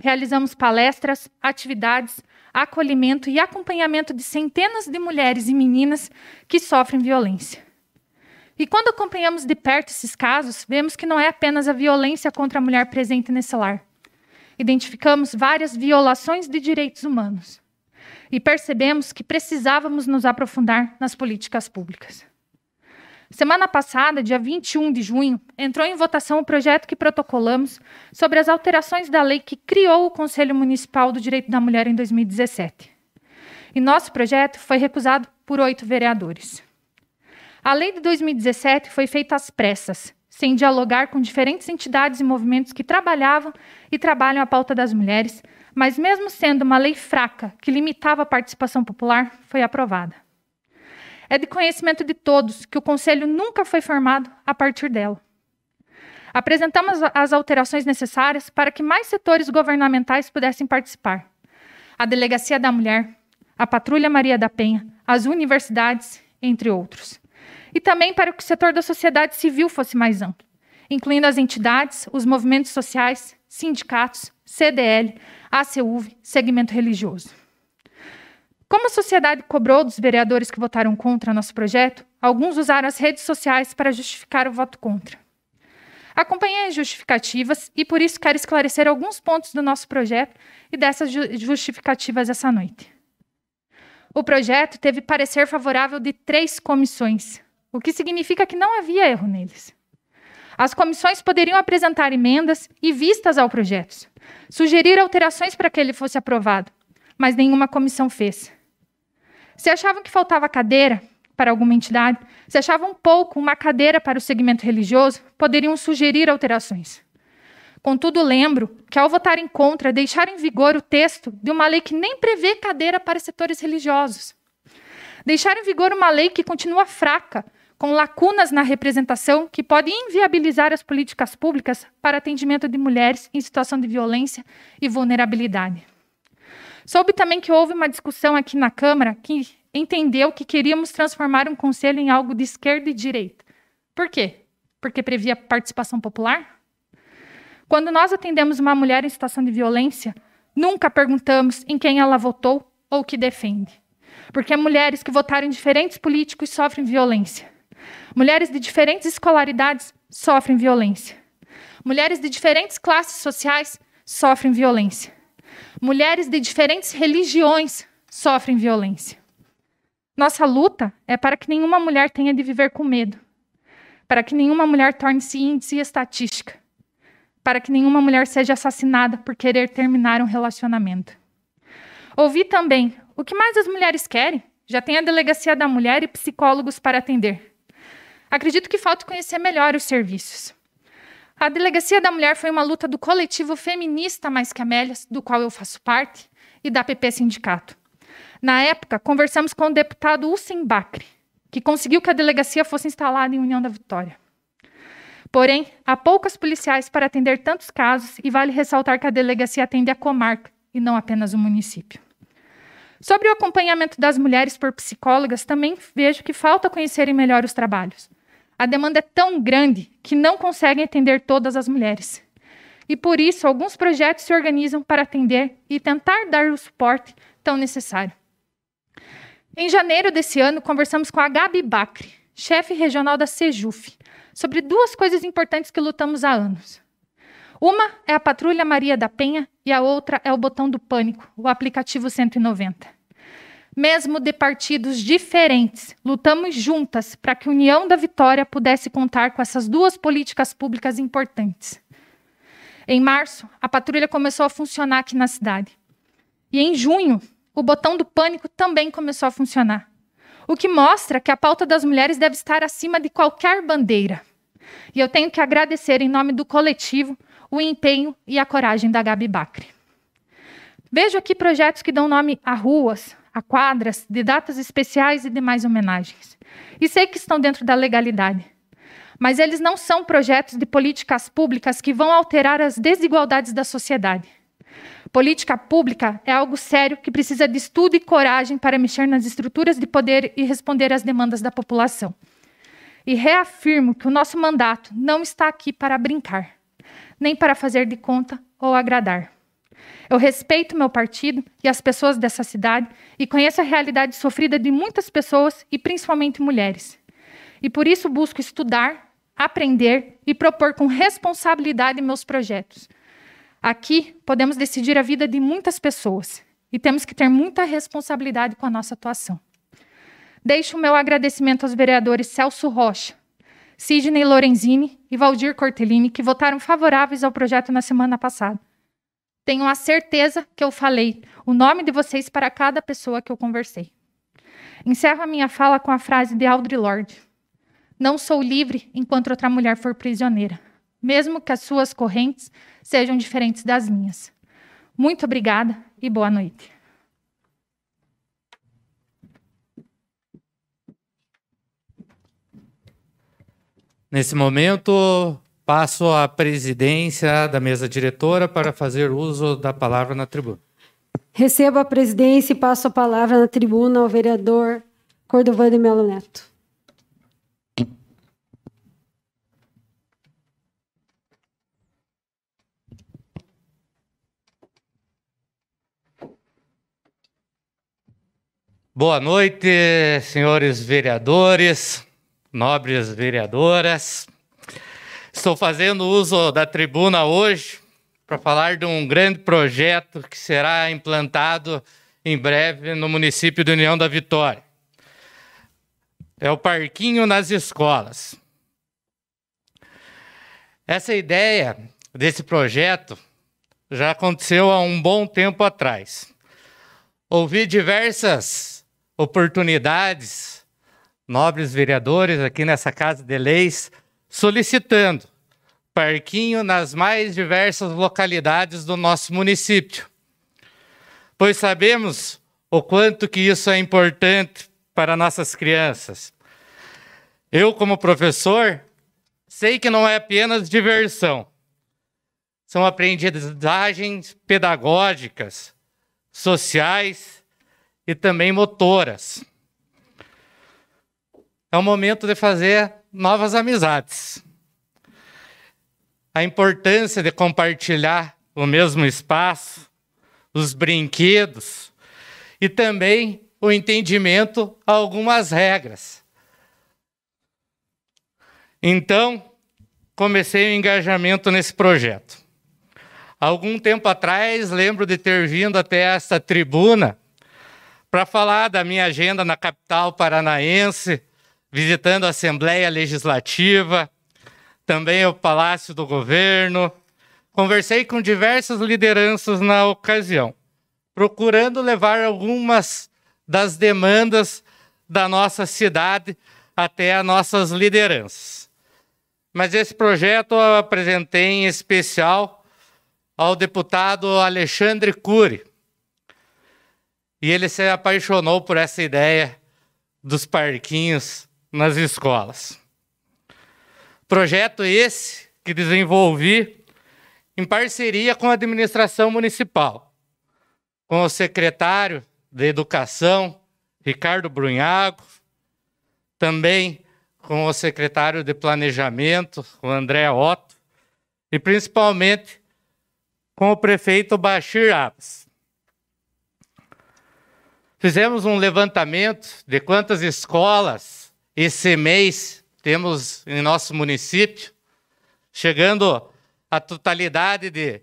Realizamos palestras, atividades, acolhimento e acompanhamento de centenas de mulheres e meninas que sofrem violência. E quando acompanhamos de perto esses casos, vemos que não é apenas a violência contra a mulher presente nesse lar. Identificamos várias violações de direitos humanos. E percebemos que precisávamos nos aprofundar nas políticas públicas. Semana passada, dia 21 de junho, entrou em votação o projeto que protocolamos sobre as alterações da lei que criou o Conselho Municipal do Direito da Mulher em 2017. E nosso projeto foi recusado por 8 vereadores. A lei de 2017 foi feita às pressas, sem dialogar com diferentes entidades e movimentos que trabalhavam e trabalham a pauta das mulheres, mas mesmo sendo uma lei fraca que limitava a participação popular, foi aprovada. É de conhecimento de todos que o Conselho nunca foi formado a partir dela. Apresentamos as alterações necessárias para que mais setores governamentais pudessem participar. A Delegacia da Mulher, a Patrulha Maria da Penha, as universidades, entre outros. E também para que o setor da sociedade civil fosse mais amplo, incluindo as entidades, os movimentos sociais, sindicatos, CDL, ACUV, segmento religioso. Como a sociedade cobrou dos vereadores que votaram contra nosso projeto, alguns usaram as redes sociais para justificar o voto contra. Acompanhei as justificativas e, por isso, quero esclarecer alguns pontos do nosso projeto e dessas justificativas essa noite. O projeto teve parecer favorável de 3 comissões, o que significa que não havia erro neles. As comissões poderiam apresentar emendas e vistas ao projeto, sugerir alterações para que ele fosse aprovado, mas nenhuma comissão fez. Se achavam que faltava cadeira para alguma entidade, se achavam pouco uma cadeira para o segmento religioso, poderiam sugerir alterações. Contudo, lembro que, ao votarem contra, deixaram em vigor o texto de uma lei que nem prevê cadeira para setores religiosos. Deixaram em vigor uma lei que continua fraca, com lacunas na representação que pode inviabilizar as políticas públicas para atendimento de mulheres em situação de violência e vulnerabilidade. Soube também que houve uma discussão aqui na Câmara que entendeu que queríamos transformar um conselho em algo de esquerda e direita. Por quê? Porque previa participação popular? Quando nós atendemos uma mulher em situação de violência, nunca perguntamos em quem ela votou ou o que defende. Porque mulheres que votaram em diferentes políticos sofrem violência. Mulheres de diferentes escolaridades sofrem violência. Mulheres de diferentes classes sociais sofrem violência. Mulheres de diferentes religiões sofrem violência. Nossa luta é para que nenhuma mulher tenha de viver com medo. Para que nenhuma mulher torne-se índice e estatística. Para que nenhuma mulher seja assassinada por querer terminar um relacionamento. Ouvi também: o que mais as mulheres querem? Já tem a Delegacia da Mulher e psicólogos para atender. Acredito que falta conhecer melhor os serviços. A Delegacia da Mulher foi uma luta do coletivo feminista Mais que Amélias, do qual eu faço parte, e da PP Sindicato. Na época, conversamos com o deputado Hussein Bacri, que conseguiu que a delegacia fosse instalada em União da Vitória. Porém, há poucos policiais para atender tantos casos e vale ressaltar que a delegacia atende a comarca e não apenas o município. Sobre o acompanhamento das mulheres por psicólogas, também vejo que falta conhecerem melhor os trabalhos. A demanda é tão grande que não conseguem atender todas as mulheres. E por isso, alguns projetos se organizam para atender e tentar dar o suporte tão necessário. Em janeiro desse ano, conversamos com a Gabi Bacri, chefe regional da Sejuf, sobre duas coisas importantes que lutamos há anos. Uma é a Patrulha Maria da Penha e a outra é o Botão do Pânico, o aplicativo 190. Mesmo de partidos diferentes, lutamos juntas para que a União da Vitória pudesse contar com essas duas políticas públicas importantes. Em março, a patrulha começou a funcionar aqui na cidade. E em junho, o Botão do Pânico também começou a funcionar. O que mostra que a pauta das mulheres deve estar acima de qualquer bandeira. E eu tenho que agradecer, em nome do coletivo, o empenho e a coragem da Gabi Bacri. Vejo aqui projetos que dão nome a ruas, a quadras, de datas especiais e demais homenagens. E sei que estão dentro da legalidade. Mas eles não são projetos de políticas públicas que vão alterar as desigualdades da sociedade. Política pública é algo sério que precisa de estudo e coragem para mexer nas estruturas de poder e responder às demandas da população. E reafirmo que o nosso mandato não está aqui para brincar, nem para fazer de conta ou agradar. Eu respeito meu partido e as pessoas dessa cidade e conheço a realidade sofrida de muitas pessoas e principalmente mulheres. E por isso busco estudar, aprender e propor com responsabilidade meus projetos. Aqui podemos decidir a vida de muitas pessoas e temos que ter muita responsabilidade com a nossa atuação. Deixo o meu agradecimento aos vereadores Celso Rocha, Sidney Lorenzini e Valdir Cortellini, que votaram favoráveis ao projeto na semana passada. Tenho a certeza que eu falei o nome de vocês para cada pessoa que eu conversei. Encerro a minha fala com a frase de Audre Lorde: não sou livre enquanto outra mulher for prisioneira, mesmo que as suas correntes sejam diferentes das minhas. Muito obrigada e boa noite. Nesse momento, passo a presidência da mesa diretora para fazer uso da palavra na tribuna. Recebo a presidência e passo a palavra na tribuna ao vereador Cordovan de Melo Neto. Boa noite, senhores vereadores, nobres vereadoras. Estou fazendo uso da tribuna hoje para falar de um grande projeto que será implantado em breve no município de União da Vitória. É o Parquinho nas Escolas. Essa ideia desse projeto já aconteceu há um bom tempo atrás. Ouvi diversas oportunidades, nobres vereadores aqui nessa Casa de Leis, solicitando parquinho nas mais diversas localidades do nosso município, pois sabemos o quanto que isso é importante para nossas crianças. Eu, como professor, sei que não é apenas diversão, são aprendizagens pedagógicas, sociais e também motoras. É o momento de fazer novas amizades. A importância de compartilhar o mesmo espaço, os brinquedos e também o entendimento a algumas regras. Então, comecei o engajamento nesse projeto. Há algum tempo atrás, lembro de ter vindo até esta tribuna para falar da minha agenda na capital paranaense, visitando a Assembleia Legislativa, também o Palácio do Governo. Conversei com diversas lideranças na ocasião, procurando levar algumas das demandas da nossa cidade até as nossas lideranças. Mas esse projeto eu apresentei em especial ao deputado Alexandre Cury. E ele se apaixonou por essa ideia dos parquinhos nas escolas. Projeto esse que desenvolvi em parceria com a administração municipal, com o secretário de Educação, Ricardo Brunhago, também com o secretário de Planejamento, o André Otto, e principalmente com o prefeito Bachir Abbas. Fizemos um levantamento de quantas escolas e CMEIs temos em nosso município, chegando à totalidade de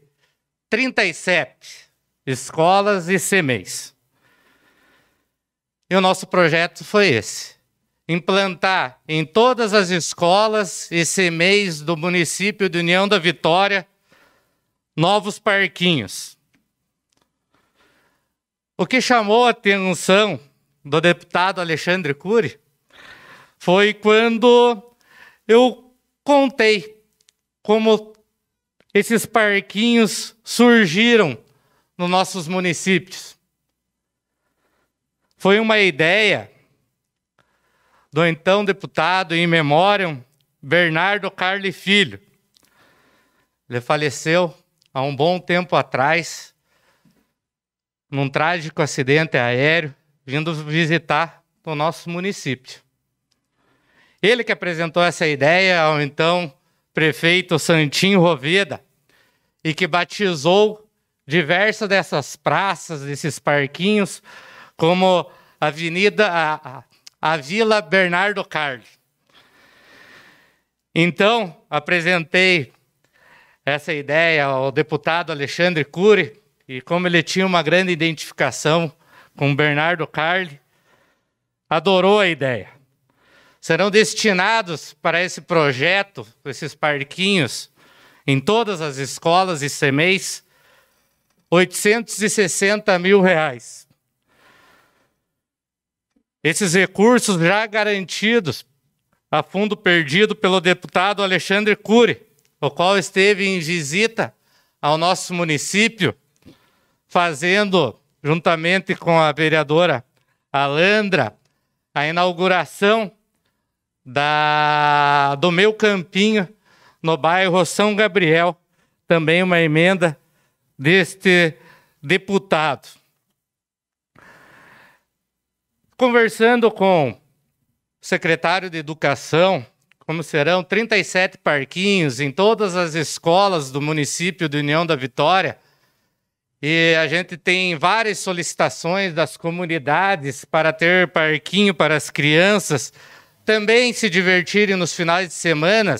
37 escolas e CMEIs. E o nosso projeto foi esse: implantar em todas as escolas e CMEIs do município de União da Vitória novos parquinhos. O que chamou a atenção do deputado Alexandre Cury foi quando eu contei como esses parquinhos surgiram nos nossos municípios. Foi uma ideia do então deputado in memoriam Bernardo Carli Filho. Ele faleceu há um bom tempo atrás, num trágico acidente aéreo, vindo visitar o nosso município. Ele que apresentou essa ideia ao então prefeito Santinho Roveda e que batizou diversas dessas praças, desses parquinhos, como a Vila Bernardo Carli. Então, apresentei essa ideia ao deputado Alexandre Cury, e como ele tinha uma grande identificação com Bernardo Carli, adorou a ideia. Serão destinados para esse projeto, esses parquinhos, em todas as escolas e CMEIs, R$ 860 mil. Esses recursos já garantidos a fundo perdido pelo deputado Alexandre Cury, o qual esteve em visita ao nosso município, fazendo, juntamente com a vereadora Alandra, a inauguração do meu campinho no bairro São Gabriel, também uma emenda deste deputado. Conversando com o secretário de Educação, como serão 37 parquinhos em todas as escolas do município de União da Vitória, e a gente tem várias solicitações das comunidades para ter parquinho para as crianças também se divertirem nos finais de semana.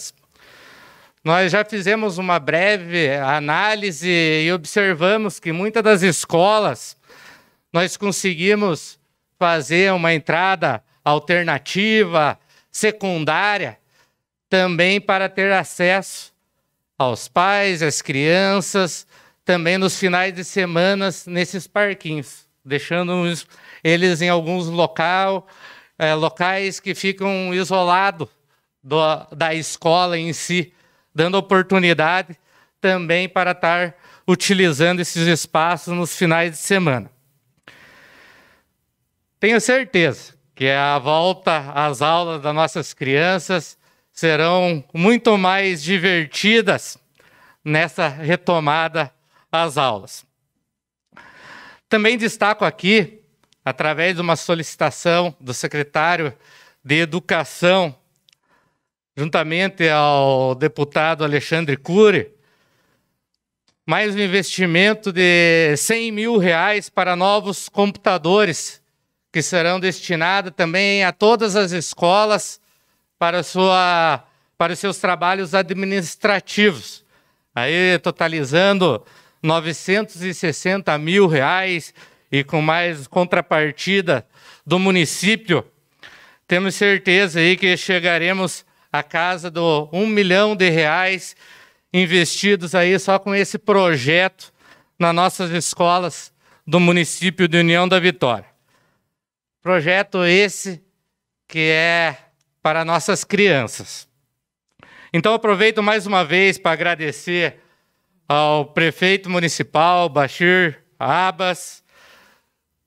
Nós já fizemos uma breve análise e observamos que muitas das escolas nós conseguimos fazer uma entrada alternativa, secundária, também para ter acesso aos pais, às crianças, também nos finais de semana nesses parquinhos, deixando eles em alguns locais que ficam isolados da escola em si, dando oportunidade também para estar utilizando esses espaços nos finais de semana. Tenho certeza que a volta às aulas das nossas crianças serão muito mais divertidas nessa retomada às aulas. Também destaco aqui, através de uma solicitação do secretário de Educação, juntamente ao deputado Alexandre Cury, mais um investimento de R$ 100 mil para novos computadores, que serão destinados também a todas as escolas para os seus trabalhos administrativos, aí totalizando R$ 960 mil, e com mais contrapartida do município, temos certeza aí que chegaremos à casa do R$ 1 milhão investidos aí só com esse projeto nas nossas escolas do município de União da Vitória. Projeto esse que é para nossas crianças. Então, aproveito mais uma vez para agradecer ao prefeito municipal, Bachir Abas,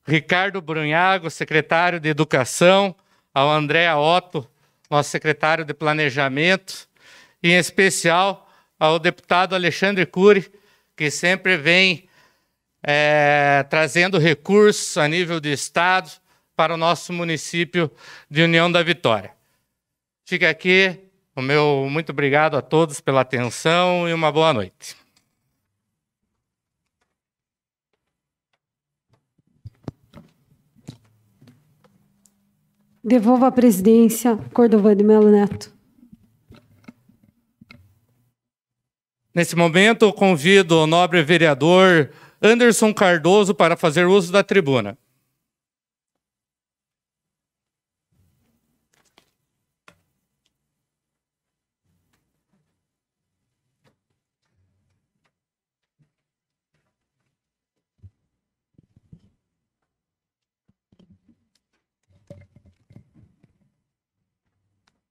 Ricardo Brunhago, secretário de Educação, ao André Otto, nosso secretário de Planejamento, e em especial ao deputado Alexandre Cury, que sempre vem trazendo recursos a nível de Estado para o nosso município de União da Vitória. Fica aqui o meu muito obrigado a todos pela atenção e uma boa noite. Devolvo a presidência, Cordovã de Melo Neto. Nesse momento, eu convido o nobre vereador Anderson Cardoso para fazer uso da tribuna.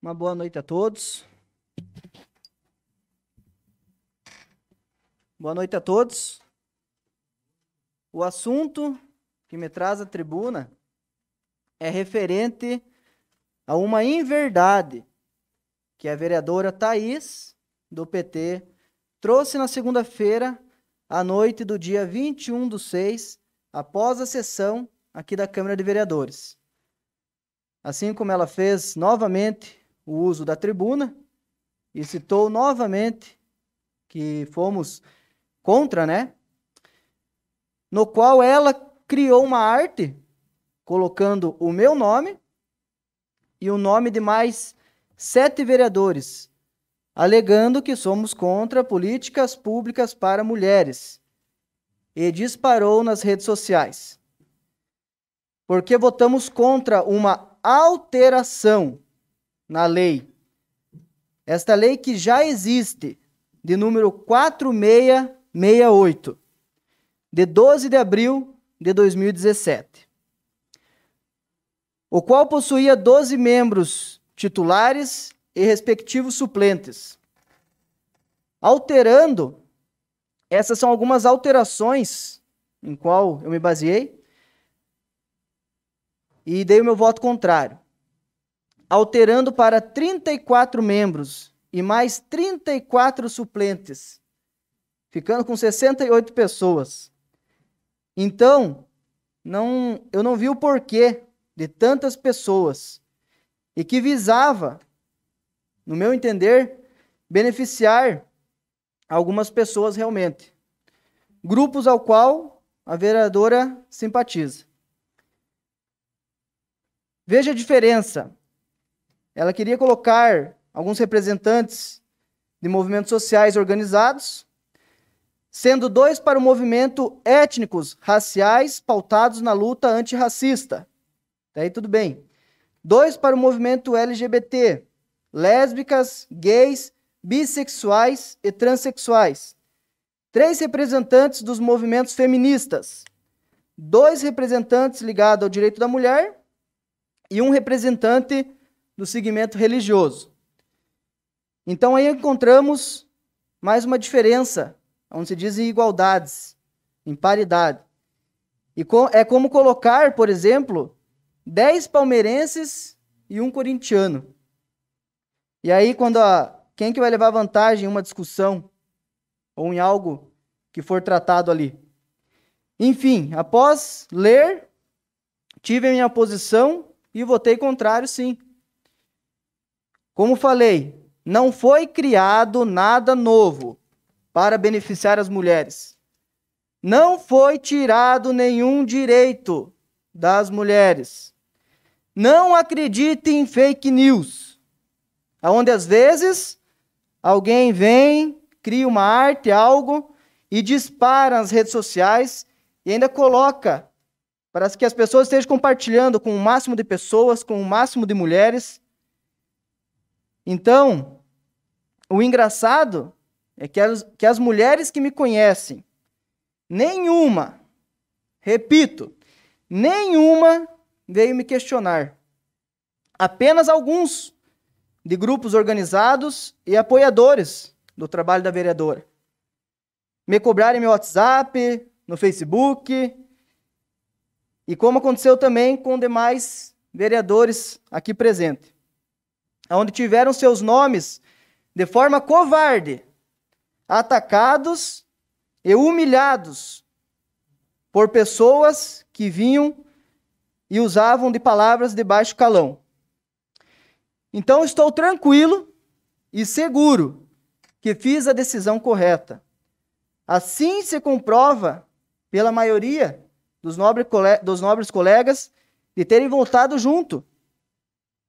Uma boa noite a todos. Boa noite a todos. O assunto que me traz à tribuna é referente a uma inverdade que a vereadora Thaís, do PT, trouxe na segunda-feira, à noite do dia 21/6, após a sessão aqui da Câmara de Vereadores. Assim como ela fez novamente o uso da tribuna e citou novamente que fomos contra, né? No qual ela criou uma arte colocando o meu nome e o nome de mais 7 vereadores, alegando que somos contra políticas públicas para mulheres, e disparou nas redes sociais. Porque votamos contra uma alteração na lei. Esta lei que já existe, de número 4668, de 12 de abril de 2017, o qual possuía 12 membros titulares e respectivos suplentes. Alterando, essas são algumas alterações em qual eu me baseei e dei o meu voto contrário. Alterando para 34 membros e mais 34 suplentes, ficando com 68 pessoas. Então, eu não vi o porquê de tantas pessoas e que visava, no meu entender, beneficiar algumas pessoas realmente. Grupos ao qual a vereadora simpatiza. Veja a diferença. Ela queria colocar alguns representantes de movimentos sociais organizados, sendo 2 para o movimento étnicos, raciais, pautados na luta antirracista. Daí tudo bem. 2 para o movimento LGBT, lésbicas, gays, bissexuais e transexuais. 3 representantes dos movimentos feministas. 2 representantes ligados ao direito da mulher e 1 representante do segmento religioso. Então aí encontramos mais uma diferença, onde se diz em igualdades, em paridade. E é como colocar, por exemplo, 10 palmeirenses e 1 corintiano. E aí quem que vai levar vantagem em uma discussão ou em algo que for tratado ali? Enfim, após ler, tive a minha posição e votei contrário, sim. Como falei, não foi criado nada novo para beneficiar as mulheres. Não foi tirado nenhum direito das mulheres. Não acredite em fake news, onde às vezes alguém vem, cria uma arte, algo, e dispara nas redes sociais e ainda coloca para que as pessoas estejam compartilhando com o máximo de pessoas, com o máximo de mulheres. Então, o engraçado é que as mulheres que me conhecem, nenhuma Repito, nenhuma veio me questionar. Apenas alguns de grupos organizados e apoiadores do trabalho da vereadora. Me cobrarem meu WhatsApp, no Facebook, e como aconteceu também com demais vereadores aqui presentes, onde tiveram seus nomes de forma covarde atacados e humilhados por pessoas que vinham e usavam de palavras de baixo calão. Então estou tranquilo e seguro que fiz a decisão correta. Assim se comprova pela maioria dos nobres colegas de terem voltado junto,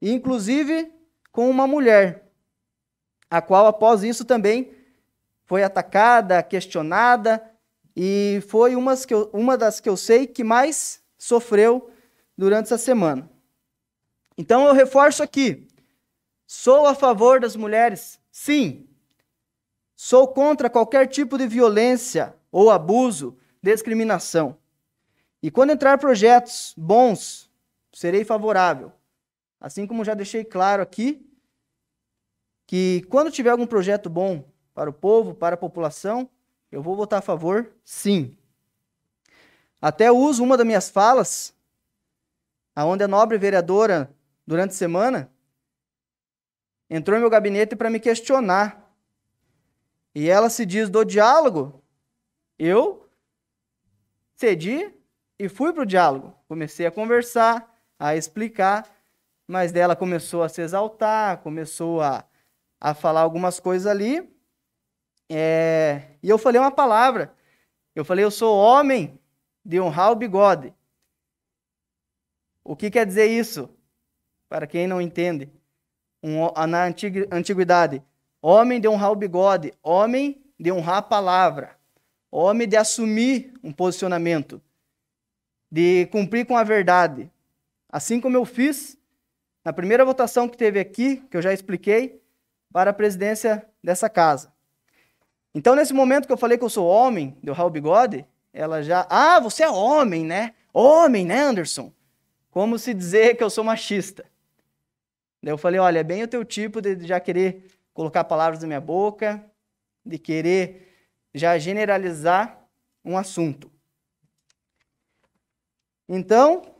inclusive com uma mulher, a qual após isso também foi atacada, questionada, e foi uma das que eu sei que mais sofreu durante essa semana. Então eu reforço aqui, sou a favor das mulheres, sim. Sou contra qualquer tipo de violência ou abuso, discriminação. E quando entrar projetos bons, serei favorável. Assim como já deixei claro aqui, que quando tiver algum projeto bom para o povo, para a população, eu vou votar a favor, sim. Até uso uma das minhas falas, onde a nobre vereadora, durante a semana, entrou em meu gabinete para me questionar. E ela se diz do diálogo. Eu cedi e fui para o diálogo. Comecei a conversar, a explicar, mas dela começou a se exaltar, começou a falar algumas coisas ali. E eu falei uma palavra. Eu falei, eu sou homem de honrar o bigode. O que quer dizer isso? Para quem não entende. Na antiguidade, homem de honrar o bigode, homem de honrar a palavra, homem de assumir um posicionamento, de cumprir com a verdade. Assim como eu fiz na primeira votação que teve aqui, que eu já expliquei, para a presidência dessa casa. Então, nesse momento que eu falei que eu sou homem de honrar o bigode, ela já... Ah, você é homem, né? Homem, né, Anderson? Como se dizer que eu sou machista. Daí eu falei, olha, é bem o teu tipo de já querer colocar palavras na minha boca, de querer já generalizar um assunto. Então,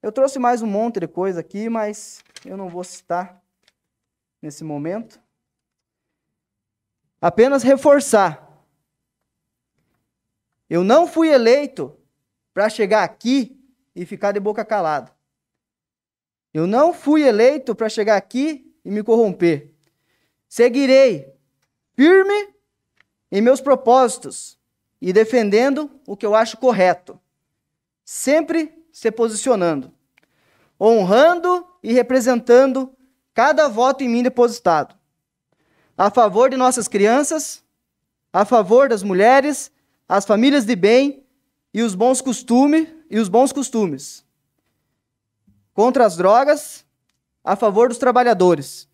eu trouxe mais um monte de coisa aqui, mas eu não vou citar nesse momento. Apenas reforçar. Eu não fui eleito para chegar aqui e ficar de boca calada. Eu não fui eleito para chegar aqui e me corromper. Seguirei firme em meus propósitos e defendendo o que eu acho correto. Sempre se posicionando, honrando e representando cada voto em mim depositado. A favor de nossas crianças, a favor das mulheres, as famílias de bem e os bons costumes. Contra as drogas, a favor dos trabalhadores.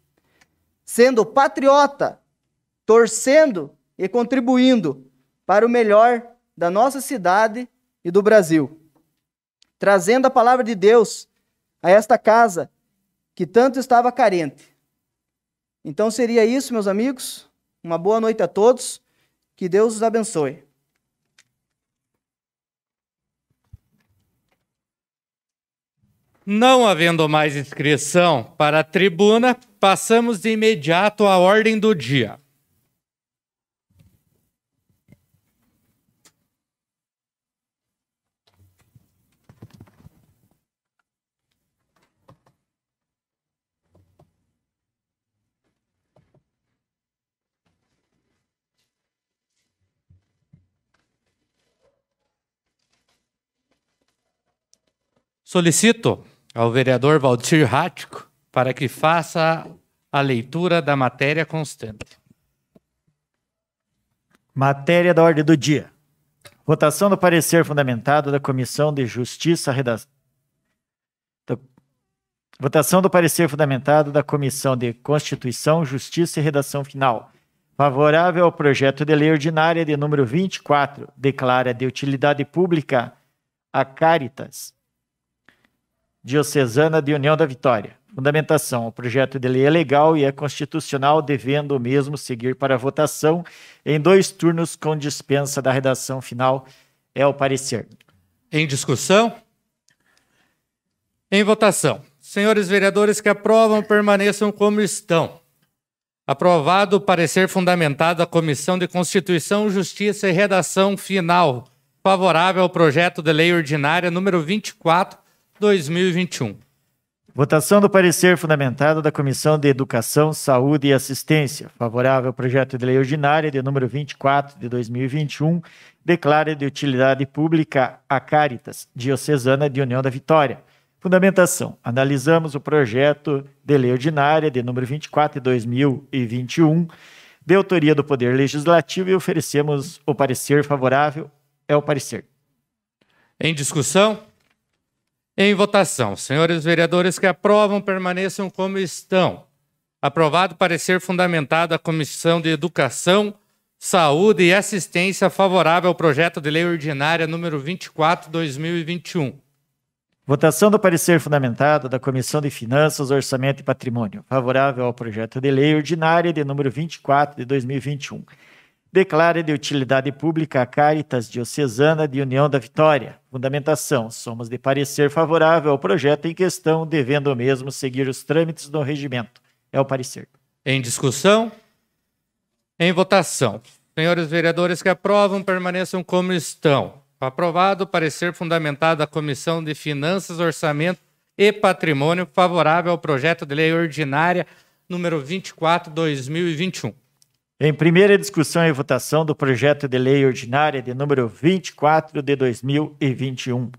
Sendo patriota, torcendo e contribuindo para o melhor da nossa cidade e do Brasil. Trazendo a palavra de Deus a esta casa que tanto estava carente. Então seria isso, meus amigos. Uma boa noite a todos. Que Deus os abençoe. Não havendo mais inscrição para a tribuna, passamos de imediato à ordem do dia. Solicito ao vereador Valdir Rático para que faça a leitura da matéria constante. Matéria da ordem do dia. Votação do parecer fundamentado da Comissão de Justiça, Votação do parecer fundamentado da Comissão de Constituição, Justiça e Redação Final, Favorável ao projeto de lei ordinária de número 24, declara de utilidade pública a Caritas Diocesana de União da Vitória. Fundamentação: o projeto de lei é legal e é constitucional, devendo o mesmo seguir para votação em 2 turnos com dispensa da redação final. É o parecer. Em discussão? Em votação. Senhores vereadores que aprovam, permaneçam como estão. Aprovado o parecer fundamentado da Comissão de Constituição, Justiça e Redação Final. Favorável ao projeto de lei ordinária número 24, 2021. Votação do parecer fundamentado da Comissão de Educação, Saúde e Assistência. Favorável ao projeto de lei ordinária de número 24 de 2021. Declara de utilidade pública a Caritas Diocesana de União da Vitória. Fundamentação: analisamos o projeto de lei ordinária de número 24 de 2021, de autoria do Poder Legislativo, e oferecemos o parecer favorável. É o parecer. Em discussão? Em votação. Senhores vereadores que aprovam, permaneçam como estão. Aprovado o parecer fundamentado da Comissão de Educação, Saúde e Assistência, favorável ao projeto de lei ordinária número 24, 2021. Votação do parecer fundamentado da Comissão de Finanças, Orçamento e Patrimônio. Favorável ao projeto de lei ordinária de número 24 de 2021. Declara de utilidade pública a Caritas Diocesana de União da Vitória. Fundamentação: somos de parecer favorável ao projeto em questão, devendo o mesmo seguir os trâmites do regimento. É o parecer. Em discussão? Em votação. Senhores vereadores que aprovam, permaneçam como estão. Aprovado o parecer fundamentado da Comissão de Finanças, Orçamento e Patrimônio, favorável ao projeto de lei ordinária número 24, 2021. Em primeira discussão e votação do projeto de lei ordinária de número 24 de 2021.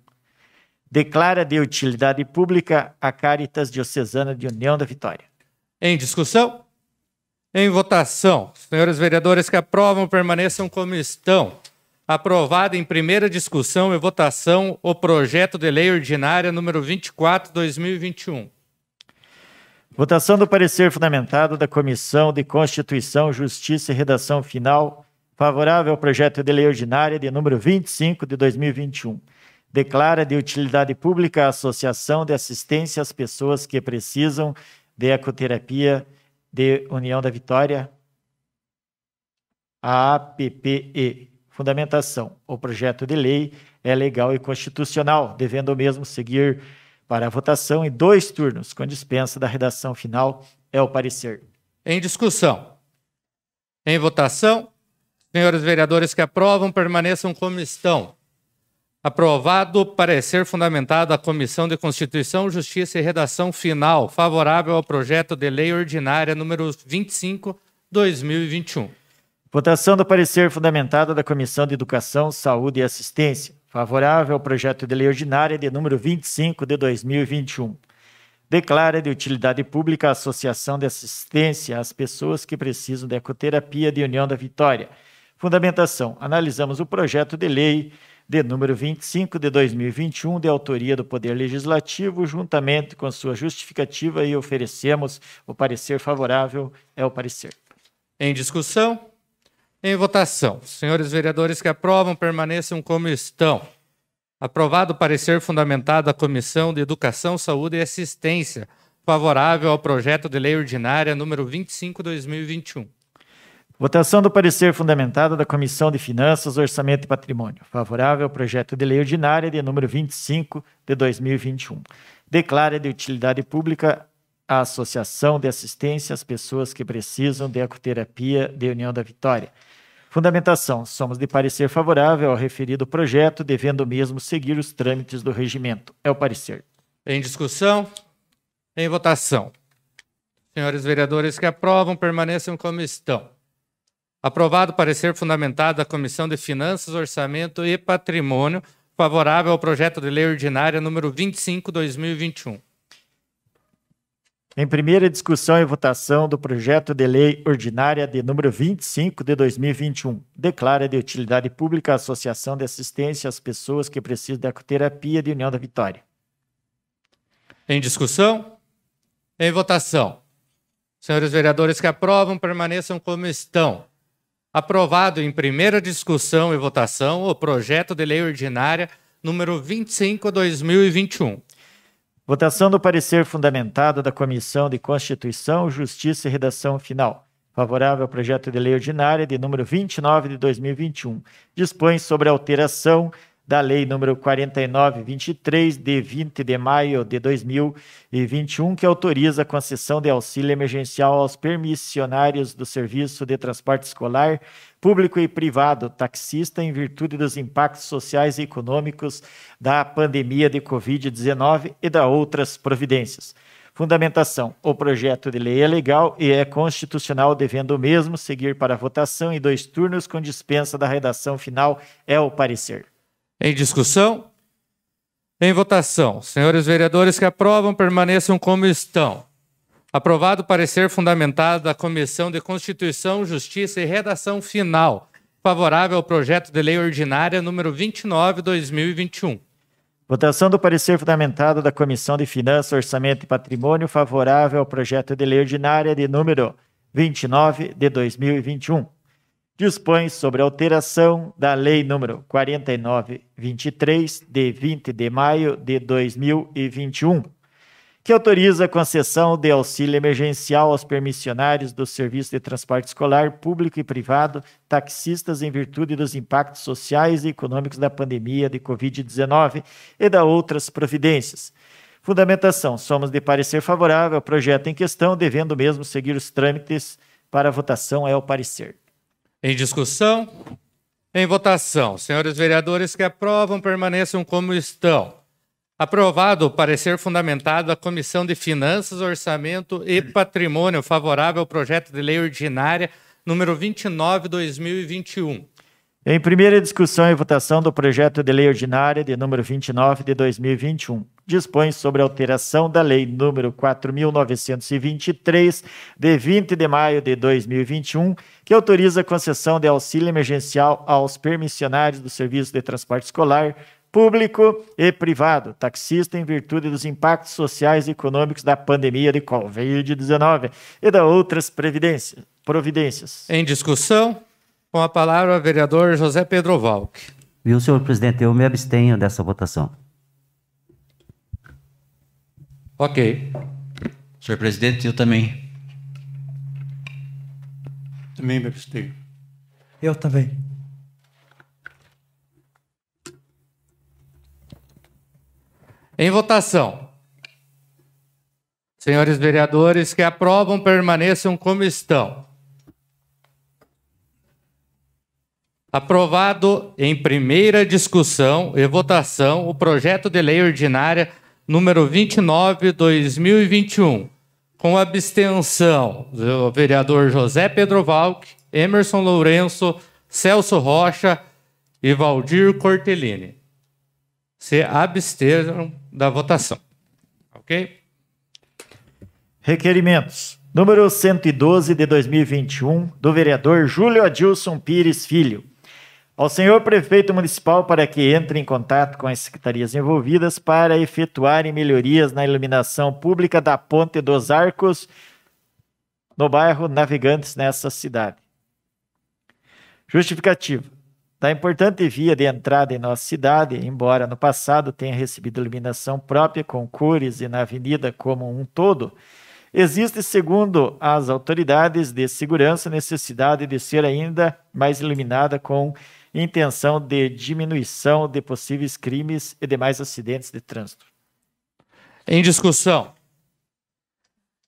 Declara de utilidade pública a Caritas Diocesana de União da Vitória. Em discussão? Em votação. Senhores vereadores que aprovam, permaneçam como estão. Aprovado em primeira discussão e votação o projeto de lei ordinária número 24, 2021. Votação do parecer fundamentado da Comissão de Constituição, Justiça e Redação Final, favorável ao projeto de lei ordinária de número 25 de 2021. Declara de utilidade pública a Associação de Assistência às Pessoas que Precisam de Ecoterapia de União da Vitória, a APPE. Fundamentação: o projeto de lei é legal e constitucional, devendo o mesmo seguir para a votação em 2 turnos, com dispensa da redação final. É o parecer. Em discussão. Em votação. Senhores vereadores que aprovam, permaneçam como estão. Aprovado o parecer fundamentado da Comissão de Constituição, Justiça e Redação Final, favorável ao projeto de lei ordinária número 25, 2021. Votação do parecer fundamentado da Comissão de Educação, Saúde e Assistência. Favorável ao projeto de lei ordinária de número 25 de 2021. Declara de utilidade pública a Associação de Assistência às Pessoas que Precisam de Ecoterapia de União da Vitória. Fundamentação: analisamos o projeto de lei de número 25 de 2021, de autoria do Poder Legislativo, juntamente com sua justificativa, e oferecemos o parecer favorável. É o parecer. Em discussão? Em votação. Senhores vereadores que aprovam, permaneçam como estão. Aprovado o parecer fundamentado da Comissão de Educação, Saúde e Assistência, favorável ao projeto de lei ordinária número 25, 2021. Votação do parecer fundamentado da Comissão de Finanças, Orçamento e Patrimônio. Favorável ao projeto de lei ordinária de número 25 de 2021. Declara de utilidade pública a Associação de Assistência às Pessoas que Precisam de Ecoterapia de União da Vitória. Fundamentação: somos de parecer favorável ao referido projeto, devendo o mesmo seguir os trâmites do regimento. É o parecer. Em discussão? Em votação. Senhores vereadores que aprovam, permaneçam como estão. Aprovado o parecer fundamentado da Comissão de Finanças, Orçamento e Patrimônio, favorável ao projeto de lei ordinária número 25, 2021. Em primeira discussão e votação do projeto de lei ordinária de número 25 de 2021, declara de utilidade pública a Associação de Assistência às Pessoas que Precisam de Ecoterapia de União da Vitória. Em discussão? Em votação. Senhores vereadores que aprovam, permaneçam como estão. Aprovado em primeira discussão e votação o projeto de lei ordinária número 25/2021. Votação do parecer fundamentado da Comissão de Constituição, Justiça e Redação Final. Favorável ao projeto de lei ordinária de número 29 de 2021. Dispõe sobre a alteração da Lei número 49/23, de 20 de maio de 2021, que autoriza a concessão de auxílio emergencial aos permissionários do Serviço de Transporte Escolar, Público e Privado, taxista, em virtude dos impactos sociais e econômicos da pandemia de Covid-19 e da outras providências. Fundamentação. O projeto de lei é legal e é constitucional, devendo o mesmo seguir para votação em 2 turnos, com dispensa da redação final. É o parecer. Em discussão? Em votação. Senhores vereadores que aprovam, permaneçam como estão. Aprovado o parecer fundamentado da Comissão de Constituição, Justiça e Redação Final. Favorável ao projeto de lei ordinária número 29/2021. Votação do parecer fundamentado da Comissão de Finanças, Orçamento e Patrimônio. Favorável ao projeto de lei ordinária de número 29 de 2021. Dispõe sobre a alteração da Lei número 49/23, de 20 de maio de 2021, que autoriza a concessão de auxílio emergencial aos permissionários do Serviço de Transporte Escolar, Público e Privado, taxistas, em virtude dos impactos sociais e econômicos da pandemia de Covid-19 e da outras providências. Fundamentação. Somos de parecer favorável ao projeto em questão, devendo o mesmo seguir os trâmites para votação. É o parecer. Em discussão? Em votação. Senhores vereadores que aprovam, permaneçam como estão. Aprovado o parecer fundamentado da Comissão de Finanças, Orçamento e Patrimônio, favorável ao projeto de lei ordinária número 29/2021. Em primeira discussão e votação do projeto de lei ordinária de número 29 de 2021. Dispõe sobre a alteração da Lei número 4.923, de 20 de maio de 2021, que autoriza a concessão de auxílio emergencial aos permissionários do Serviço de Transporte Escolar, Público e Privado, taxista, em virtude dos impactos sociais e econômicos da pandemia de Covid-19 e da outras providências. Em discussão? Com a palavra, o vereador José Pedro Valk. Viu, senhor presidente, eu me abstenho dessa votação. Ok. Senhor presidente, eu também. Também me abstenho. Eu também. Em votação. Senhores vereadores que aprovam, permaneçam como estão. Aprovado em primeira discussão e votação o projeto de lei ordinária número 29/2021, com abstenção do vereador José Pedro Valk, Emerson Lourenço, Celso Rocha e Valdir Cortellini. Se absteram da votação. Ok? Requerimentos. Número 112 de 2021, do vereador Júlio Adilson Pires Filho. Ao senhor prefeito municipal para que entre em contato com as secretarias envolvidas para efetuarem melhorias na iluminação pública da Ponte dos Arcos, no bairro Navegantes, nessa cidade. Justificativa. Da importante via de entrada em nossa cidade, embora no passado tenha recebido iluminação própria com cores e na avenida como um todo, existe, segundo as autoridades de segurança, necessidade de ser ainda mais iluminada com intenção de diminuição de possíveis crimes e demais acidentes de trânsito. Em discussão.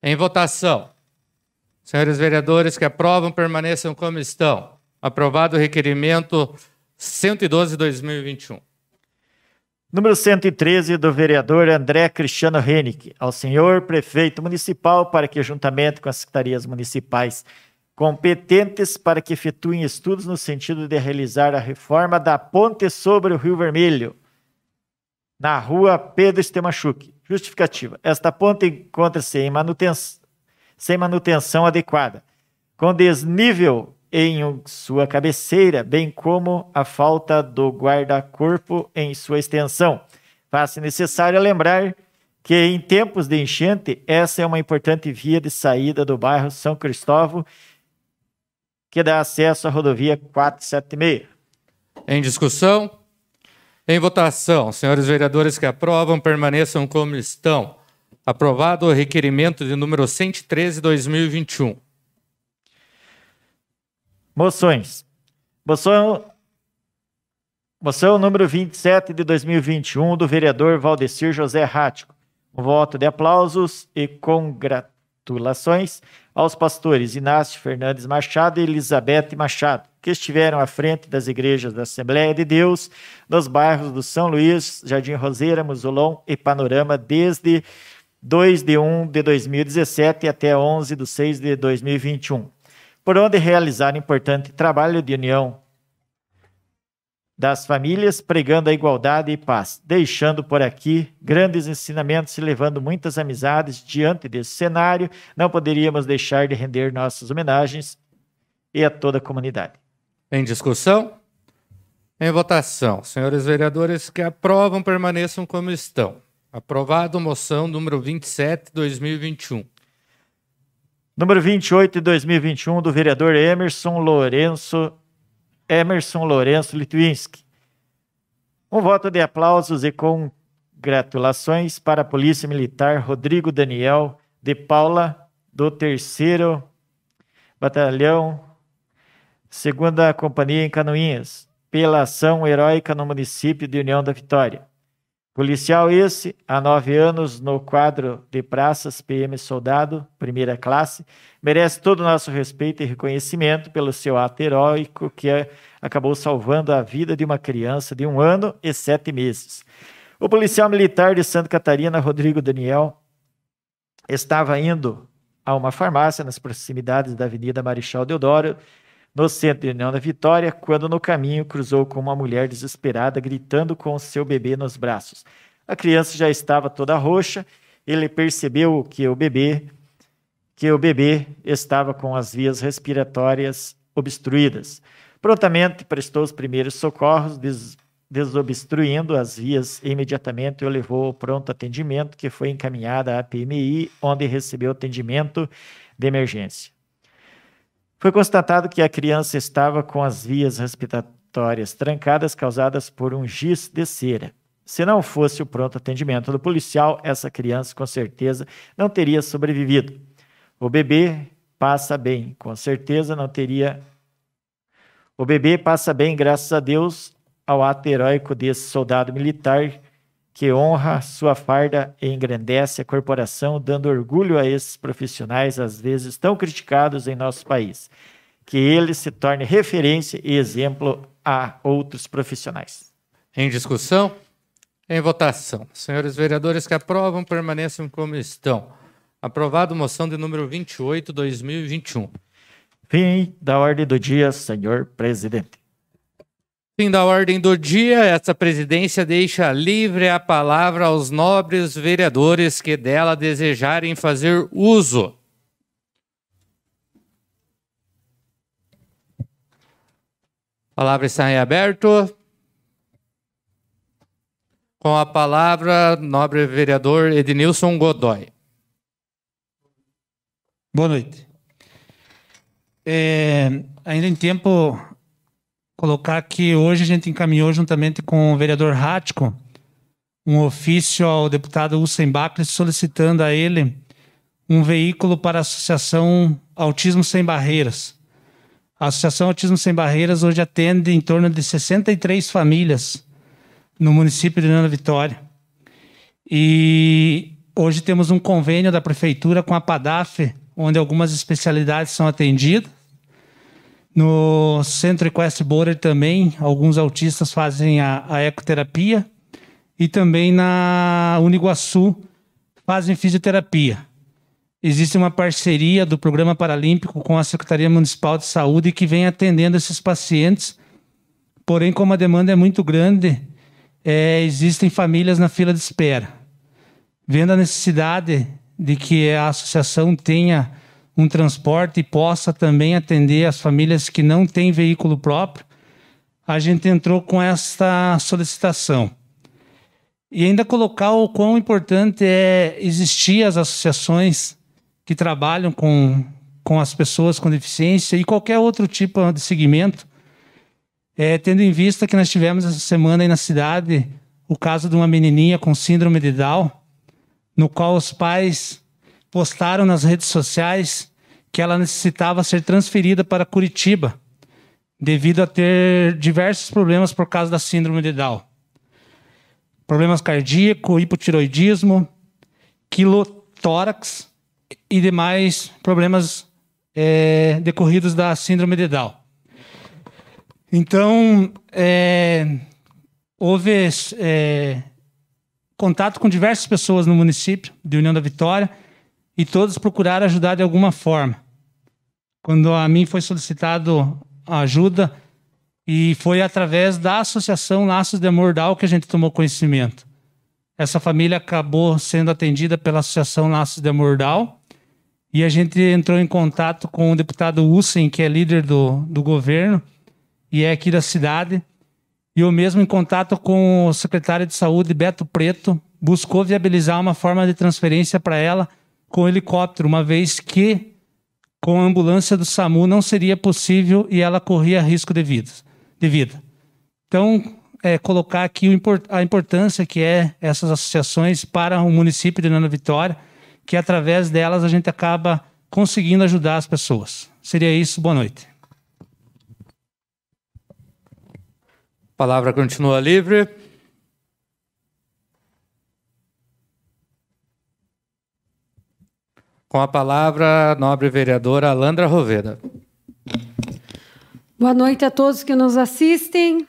Em votação. Senhores vereadores que aprovam, permaneçam como estão. Aprovado o requerimento 112/2021. Número 113, do vereador André Cristiano Henrique, ao senhor prefeito municipal para que, juntamente com as secretarias municipais competentes, para que efetuem estudos no sentido de realizar a reforma da ponte sobre o Rio Vermelho, na rua Pedro Stemachuc. Justificativa. Esta ponte encontra-se sem manutenção adequada, com desnível em sua cabeceira, bem como a falta do guarda-corpo em sua extensão. Faz-se necessário lembrar que em tempos de enchente, essa é uma importante via de saída do bairro São Cristóvão, que dá acesso à rodovia 476. Em discussão? Em votação. Senhores vereadores que aprovam, permaneçam como estão. Aprovado o requerimento de número 113/2021. Moções. Moção número 27 de 2021 do vereador Valdecir José Rático. Um voto de aplausos e congratulações aos pastores Inácio Fernandes Machado e Elizabeth Machado, que estiveram à frente das igrejas da Assembleia de Deus nos bairros do São Luís, Jardim Roseira, Musolon e Panorama desde 2/1/2017 até 11/6/2021, por onde realizaram importante trabalho de união das famílias, pregando a igualdade e paz, deixando por aqui grandes ensinamentos e levando muitas amizades. Diante desse cenário, não poderíamos deixar de render nossas homenagens e a toda a comunidade. Em discussão? Em votação. Senhores vereadores que aprovam, permaneçam como estão. Aprovado moção número 27/2021. Número 28 de 2021 do vereador Emerson Lourenço Litwinski. Um voto de aplausos e congratulações para a Polícia Militar Rodrigo Daniel de Paula, do 3º Batalhão, 2ª Companhia em Canoinhas, pela ação heróica no município de União da Vitória. Policial esse, há 9 anos no quadro de praças, PM Soldado, primeira classe, merece todo o nosso respeito e reconhecimento pelo seu ato heróico que acabou salvando a vida de uma criança de 1 ano e 7 meses. O policial militar de Santa Catarina, Rodrigo Daniel, estava indo a uma farmácia nas proximidades da Avenida Marechal Deodoro, no centro de União da Vitória, quando no caminho cruzou com uma mulher desesperada, gritando com seu bebê nos braços. A criança já estava toda roxa, ele percebeu que o bebê estava com as vias respiratórias obstruídas. Prontamente prestou os primeiros socorros, desobstruindo as vias imediatamente e o levou ao pronto atendimento, que foi encaminhada à PMI, onde recebeu atendimento de emergência. Foi constatado que a criança estava com as vias respiratórias trancadas, causadas por um giz de cera. Se não fosse o pronto atendimento do policial, essa criança com certeza não teria sobrevivido. O bebê passa bem, com certeza não teria. O bebê passa bem, graças a Deus, ao ato heróico desse soldado militar que honra sua farda e engrandece a corporação, dando orgulho a esses profissionais, às vezes tão criticados em nosso país. Que ele se torne referência e exemplo a outros profissionais. Em discussão? Em votação. Senhores vereadores que aprovam, permaneçam como estão. Aprovado moção de número 28/2021. Fim da ordem do dia, senhor presidente. Fim da ordem do dia, essa presidência deixa livre a palavra aos nobres vereadores que dela desejarem fazer uso. A palavra está em aberto. Com a palavra, nobre vereador Ednilson Godoy. Boa noite. Ainda em tempo, colocar que hoje a gente encaminhou, juntamente com o vereador Rático, um ofício ao deputado Hussein Bacri solicitando a ele um veículo para a Associação Autismo Sem Barreiras. A Associação Autismo Sem Barreiras hoje atende em torno de 63 famílias no município de União da Vitória. E hoje temos um convênio da Prefeitura com a PADAF, onde algumas especialidades são atendidas. No Centro Equestre Borer também, alguns autistas fazem a ecoterapia. E também na Uniguaçu fazem fisioterapia. Existe uma parceria do Programa Paralímpico com a Secretaria Municipal de Saúde que vem atendendo esses pacientes. Porém, como a demanda é muito grande, existem famílias na fila de espera. Vendo a necessidade de que a associação tenha um transporte e possa também atender as famílias que não têm veículo próprio, a gente entrou com esta solicitação. E ainda colocar o quão importante é existir as associações que trabalham com as pessoas com deficiência e qualquer outro tipo de segmento, tendo em vista que nós tivemos essa semana aí na cidade o caso de uma menininha com síndrome de Down, no qual os pais postaram nas redes sociais que ela necessitava ser transferida para Curitiba, devido a ter diversos problemas por causa da síndrome de Down. Problemas cardíacos, hipotiroidismo, quilotórax e demais problemas decorridos da síndrome de Down. Então, houve contato com diversas pessoas no município de União da Vitória e todos procuraram ajudar de alguma forma. Quando a mim foi solicitado ajuda, e foi através da Associação Laços de Amor Down que a gente tomou conhecimento. Essa família acabou sendo atendida pela Associação Laços de Amor Down, e a gente entrou em contato com o deputado Hussen, que é líder do governo, e é aqui da cidade, e eu mesmo em contato com o secretário de Saúde, Beto Preto, buscou viabilizar uma forma de transferência para ela com helicóptero, uma vez que com a ambulância do SAMU não seria possível e ela corria risco de vida. Então, colocar aqui a importância que essas associações para o município de União da Vitória, que através delas a gente acaba conseguindo ajudar as pessoas. Seria isso, boa noite. A palavra continua livre. Com a palavra, a nobre vereadora Alandra Roveda. Boa noite a todos que nos assistem.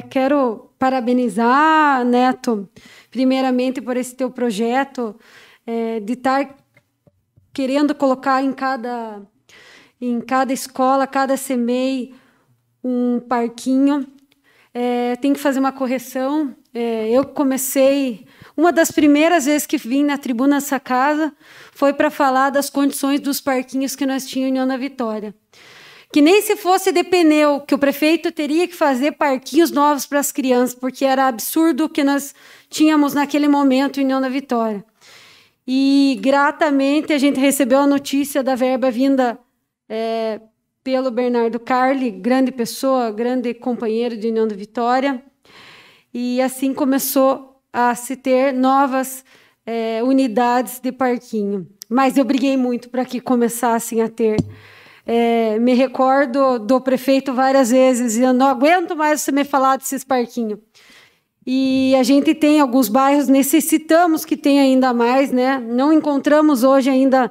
Quero parabenizar, Neto, primeiramente por esse teu projeto, de estar querendo colocar em cada escola, cada CMEI, um parquinho. Tem que fazer uma correção. Eu comecei... Uma das primeiras vezes que vim na tribuna dessa casa foi para falar das condições dos parquinhos que nós tínhamos em União da Vitória. Que nem se fosse de pneu, que o prefeito teria que fazer parquinhos novos para as crianças, porque era absurdo o que nós tínhamos naquele momento em União da Vitória. E, gratamente, a gente recebeu a notícia da verba vinda pelo Bernardo Carli, grande pessoa, grande companheiro de União da Vitória. E assim começou a se ter novas unidades de parquinho. Mas eu briguei muito para que começassem a ter. Me recordo do prefeito várias vezes, dizendo, não aguento mais você me falar desses parquinhos. E a gente tem alguns bairros, necessitamos que tenha ainda mais, né? Não encontramos hoje ainda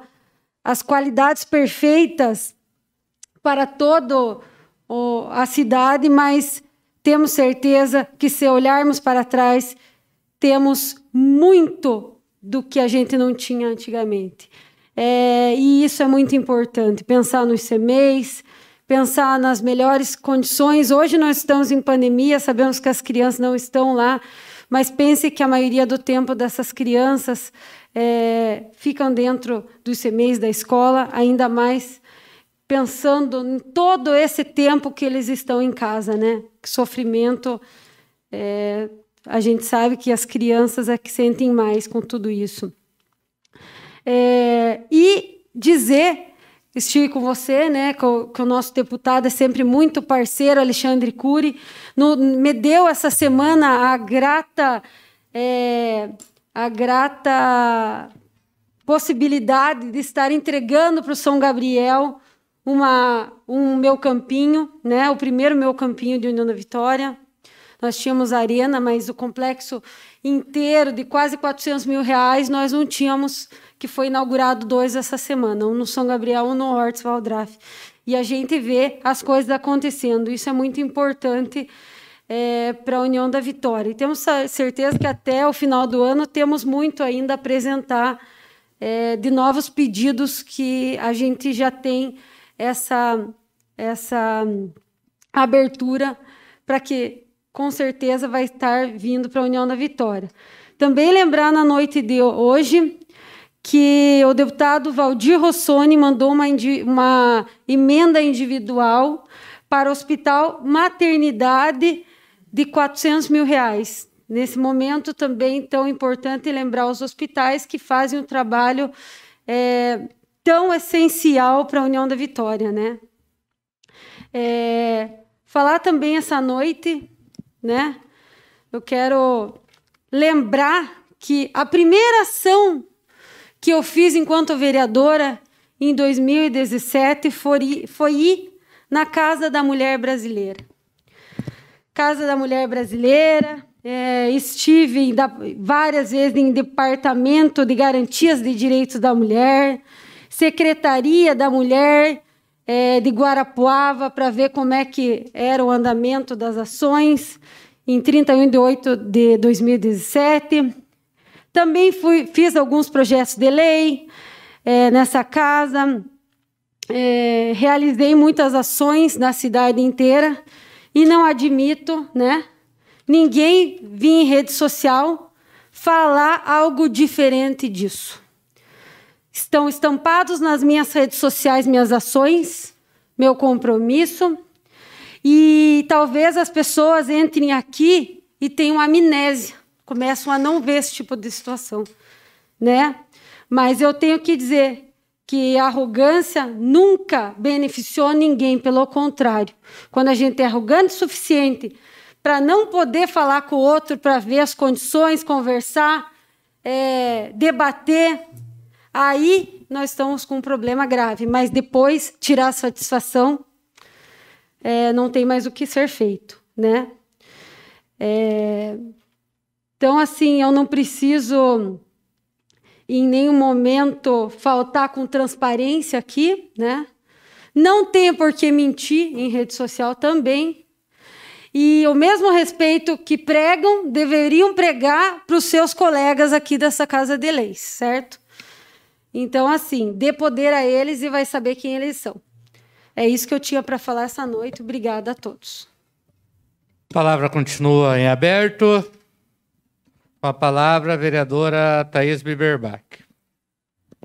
as qualidades perfeitas para toda a cidade, mas temos certeza que, se olharmos para trás, temos muito do que a gente não tinha antigamente. E isso é muito importante, pensar nos CMEIs, pensar nas melhores condições. Hoje nós estamos em pandemia, sabemos que as crianças não estão lá, mas pense que a maioria do tempo dessas crianças ficam dentro dos CMEIs da escola, ainda mais pensando em todo esse tempo que eles estão em casa, né? Sofrimento... A gente sabe que as crianças é que sentem mais com tudo isso. E dizer, estive com você, né, que o nosso deputado é sempre muito parceiro, Alexandre Cury, me deu essa semana a grata possibilidade de estar entregando para o São Gabriel um meu campinho, né, o primeiro meu campinho de União da Vitória. Nós tínhamos a arena, mas o complexo inteiro, de quase R$400 mil, nós não tínhamos, que foi inaugurado 2 essa semana, um no São Gabriel, um no Hortz Valdraff. E a gente vê as coisas acontecendo. Isso é muito importante para a União da Vitória. E temos certeza que até o final do ano temos muito ainda a apresentar de novos pedidos, que a gente já tem essa abertura para que, com certeza, vai estar vindo para a União da Vitória. Também lembrar, na noite de hoje, que o deputado Valdir Rossoni mandou uma emenda individual para o Hospital Maternidade de R$400 mil. nesse momento também tão importante lembrar os hospitais que fazem um trabalho tão essencial para a União da Vitória, né? Falar também essa noite, né? Eu quero lembrar que a primeira ação que eu fiz enquanto vereadora em 2017 foi ir na Casa da Mulher Brasileira. Casa da Mulher Brasileira, estive várias vezes em Departamento de Garantias de Direitos da Mulher, Secretaria da Mulher de Guarapuava, para ver como é que era o andamento das ações, em 31 de 8 de 2017. Também fiz alguns projetos de lei nessa casa, realizei muitas ações na cidade inteira e não admito, né, ninguém vir em rede social falar algo diferente disso. Estão estampados nas minhas redes sociais minhas ações, meu compromisso, e talvez as pessoas entrem aqui e tenham amnésia, começam a não ver esse tipo de situação, né? Mas eu tenho que dizer que a arrogância nunca beneficiou ninguém, pelo contrário. Quando a gente é arrogante o suficiente para não poder falar com o outro, para ver as condições, conversar, debater, aí nós estamos com um problema grave. Mas depois, tirar a satisfação, não tem mais o que ser feito, né? Então, assim, eu não preciso em nenhum momento faltar com transparência aqui, né? Não tem por que mentir em rede social também. E o mesmo respeito que pregam, deveriam pregar para os seus colegas aqui dessa Casa de Leis, certo? Então, assim, dê poder a eles e vai saber quem eles são. É isso que eu tinha para falar essa noite. Obrigada a todos. A palavra continua em aberto. Com a palavra, a vereadora Thaís Biberbach.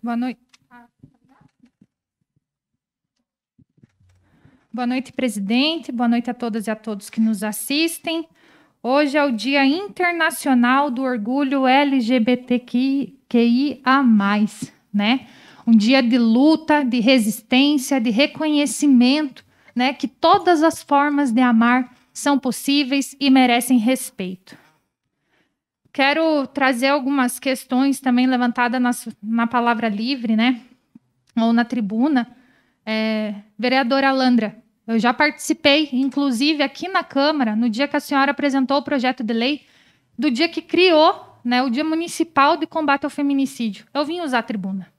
Boa noite. Boa noite, presidente. Boa noite a todas e a todos que nos assistem. Hoje é o Dia Internacional do Orgulho LGBTQIA+, né? Um dia de luta, de resistência, de reconhecimento, né? Que todas as formas de amar são possíveis e merecem respeito. Quero trazer algumas questões também levantadas na palavra livre, né? Ou na tribuna. Vereadora Landra, eu já participei, inclusive aqui na Câmara, no dia que a senhora apresentou o projeto de lei, do dia que criou, né, o Dia Municipal de Combate ao Feminicídio. Eu vim usar a tribuna.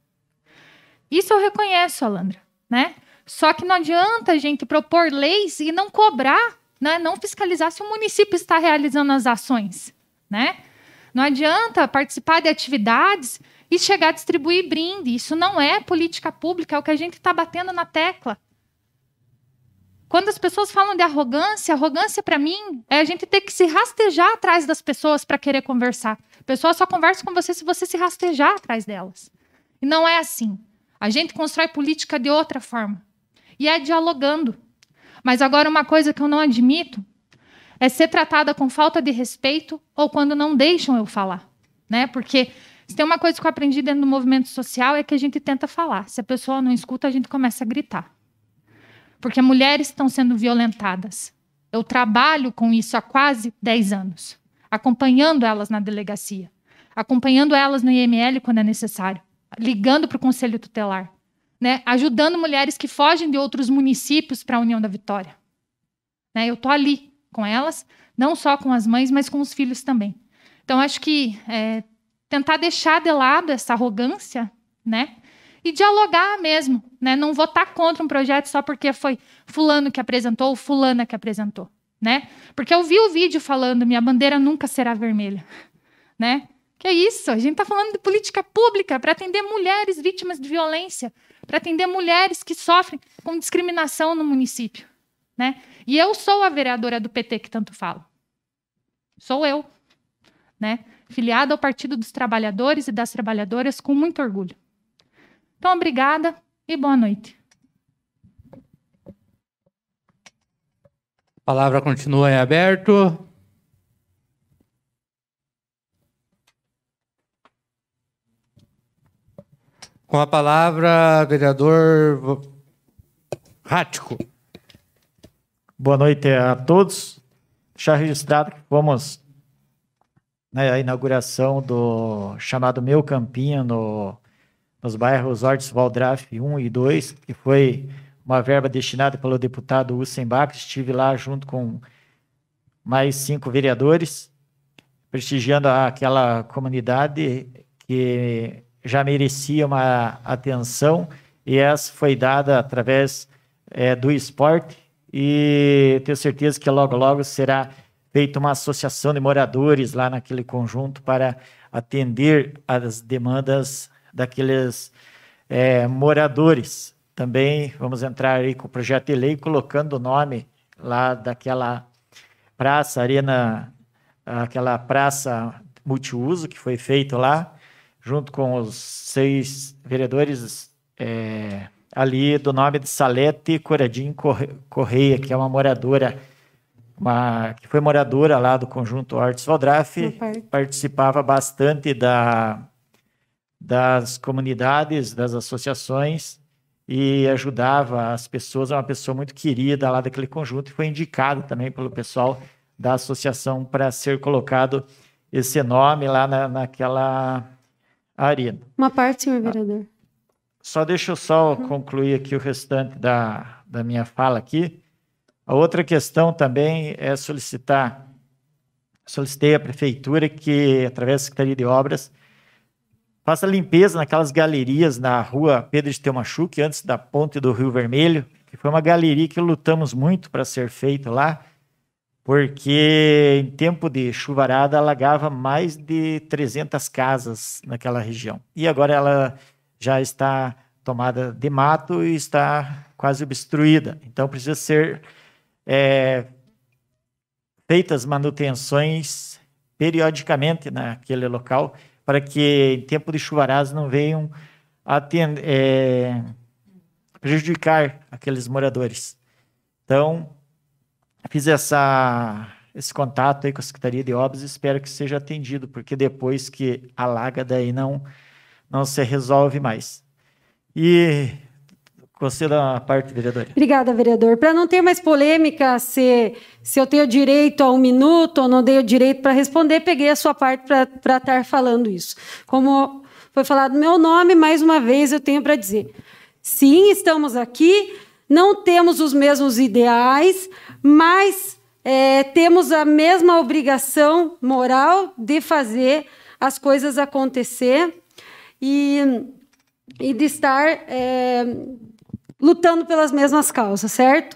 Isso eu reconheço, Alandra, né? Só que não adianta a gente propor leis e não cobrar, né, não fiscalizar se o município está realizando as ações, né? Não adianta participar de atividades e chegar a distribuir brinde. Isso não é política pública, é o que a gente está batendo na tecla. Quando as pessoas falam de arrogância para mim é a gente ter que se rastejar atrás das pessoas para querer conversar. A pessoa só conversa com você se você se rastejar atrás delas. E não é assim. A gente constrói política de outra forma. E é dialogando. Mas agora uma coisa que eu não admito é ser tratada com falta de respeito ou quando não deixam eu falar, né? Porque se tem uma coisa que eu aprendi dentro do movimento social é que a gente tenta falar. Se a pessoa não escuta, a gente começa a gritar. Porque mulheres estão sendo violentadas. Eu trabalho com isso há quase 10 anos, acompanhando elas na delegacia, acompanhando elas no IML quando é necessário, ligando para o Conselho Tutelar, né? Ajudando mulheres que fogem de outros municípios para a União da Vitória. Né? Eu estou ali com elas, não só com as mães, mas com os filhos também. Então, acho que tentar deixar de lado essa arrogância, né? E dialogar mesmo, né? Não votar contra um projeto só porque foi fulano que apresentou ou fulana que apresentou, né? Porque eu vi o vídeo falando minha bandeira nunca será vermelha, né? Que é isso? A gente está falando de política pública para atender mulheres vítimas de violência, para atender mulheres que sofrem com discriminação no município, né? E eu sou a vereadora do PT que tanto falo. Sou eu, né? Filiada ao Partido dos Trabalhadores e das Trabalhadoras com muito orgulho. Então, obrigada e boa noite. A palavra continua em aberto. Com a palavra, vereador Rático. Boa noite a todos. Deixar registrado que fomos na inauguração do chamado Meu Campinho nos bairros Hortes Valdraff 1 e 2, que foi uma verba destinada pelo deputado Ussenbach. Estive lá junto com mais 5 vereadores, prestigiando aquela comunidade que já merecia uma atenção, e essa foi dada através do esporte, e tenho certeza que logo, logo será feita uma associação de moradores lá naquele conjunto para atender às demandas daqueles moradores. Também vamos entrar aí com o projeto de lei, colocando o nome lá daquela praça, arena, aquela praça multiuso que foi feito lá, junto com os 6 vereadores ali do nome de Salete Coradim Correia, que é uma moradora, que foi moradora lá do conjunto Hortes Valdraff, participava bastante das comunidades, das associações, e ajudava as pessoas. É uma pessoa muito querida lá daquele conjunto, e foi indicado também pelo pessoal da associação para ser colocado esse nome lá naquela arena. Uma parte, senhor vereador. Deixa eu concluir aqui o restante da minha fala aqui. A outra questão também é solicitei à prefeitura que, através da Secretaria de Obras, faça limpeza naquelas galerias na rua Pedro de Telmachuque, antes da ponte do Rio Vermelho, que foi uma galeria que lutamos muito para ser feito lá, porque em tempo de chuvarada alagava mais de 300 casas naquela região. E agora ela já está tomada de mato e está quase obstruída. Então precisa ser feitas manutenções periodicamente naquele local, para que em tempo de chuvaradas não venham prejudicar aqueles moradores. Então, fiz esse contato aí com a Secretaria de Obras e espero que seja atendido, porque depois que alaga, daí não se resolve mais. E concedo a parte, vereadora. Obrigada, vereador. Para não ter mais polêmica, se eu tenho direito a 1 minuto ou não tenho direito para responder, peguei a sua parte para estar falando isso. Como foi falado meu nome, mais uma vez eu tenho para dizer. Sim, estamos aqui, não temos os mesmos ideais, mas temos a mesma obrigação moral de fazer as coisas acontecer e de estar lutando pelas mesmas causas, certo?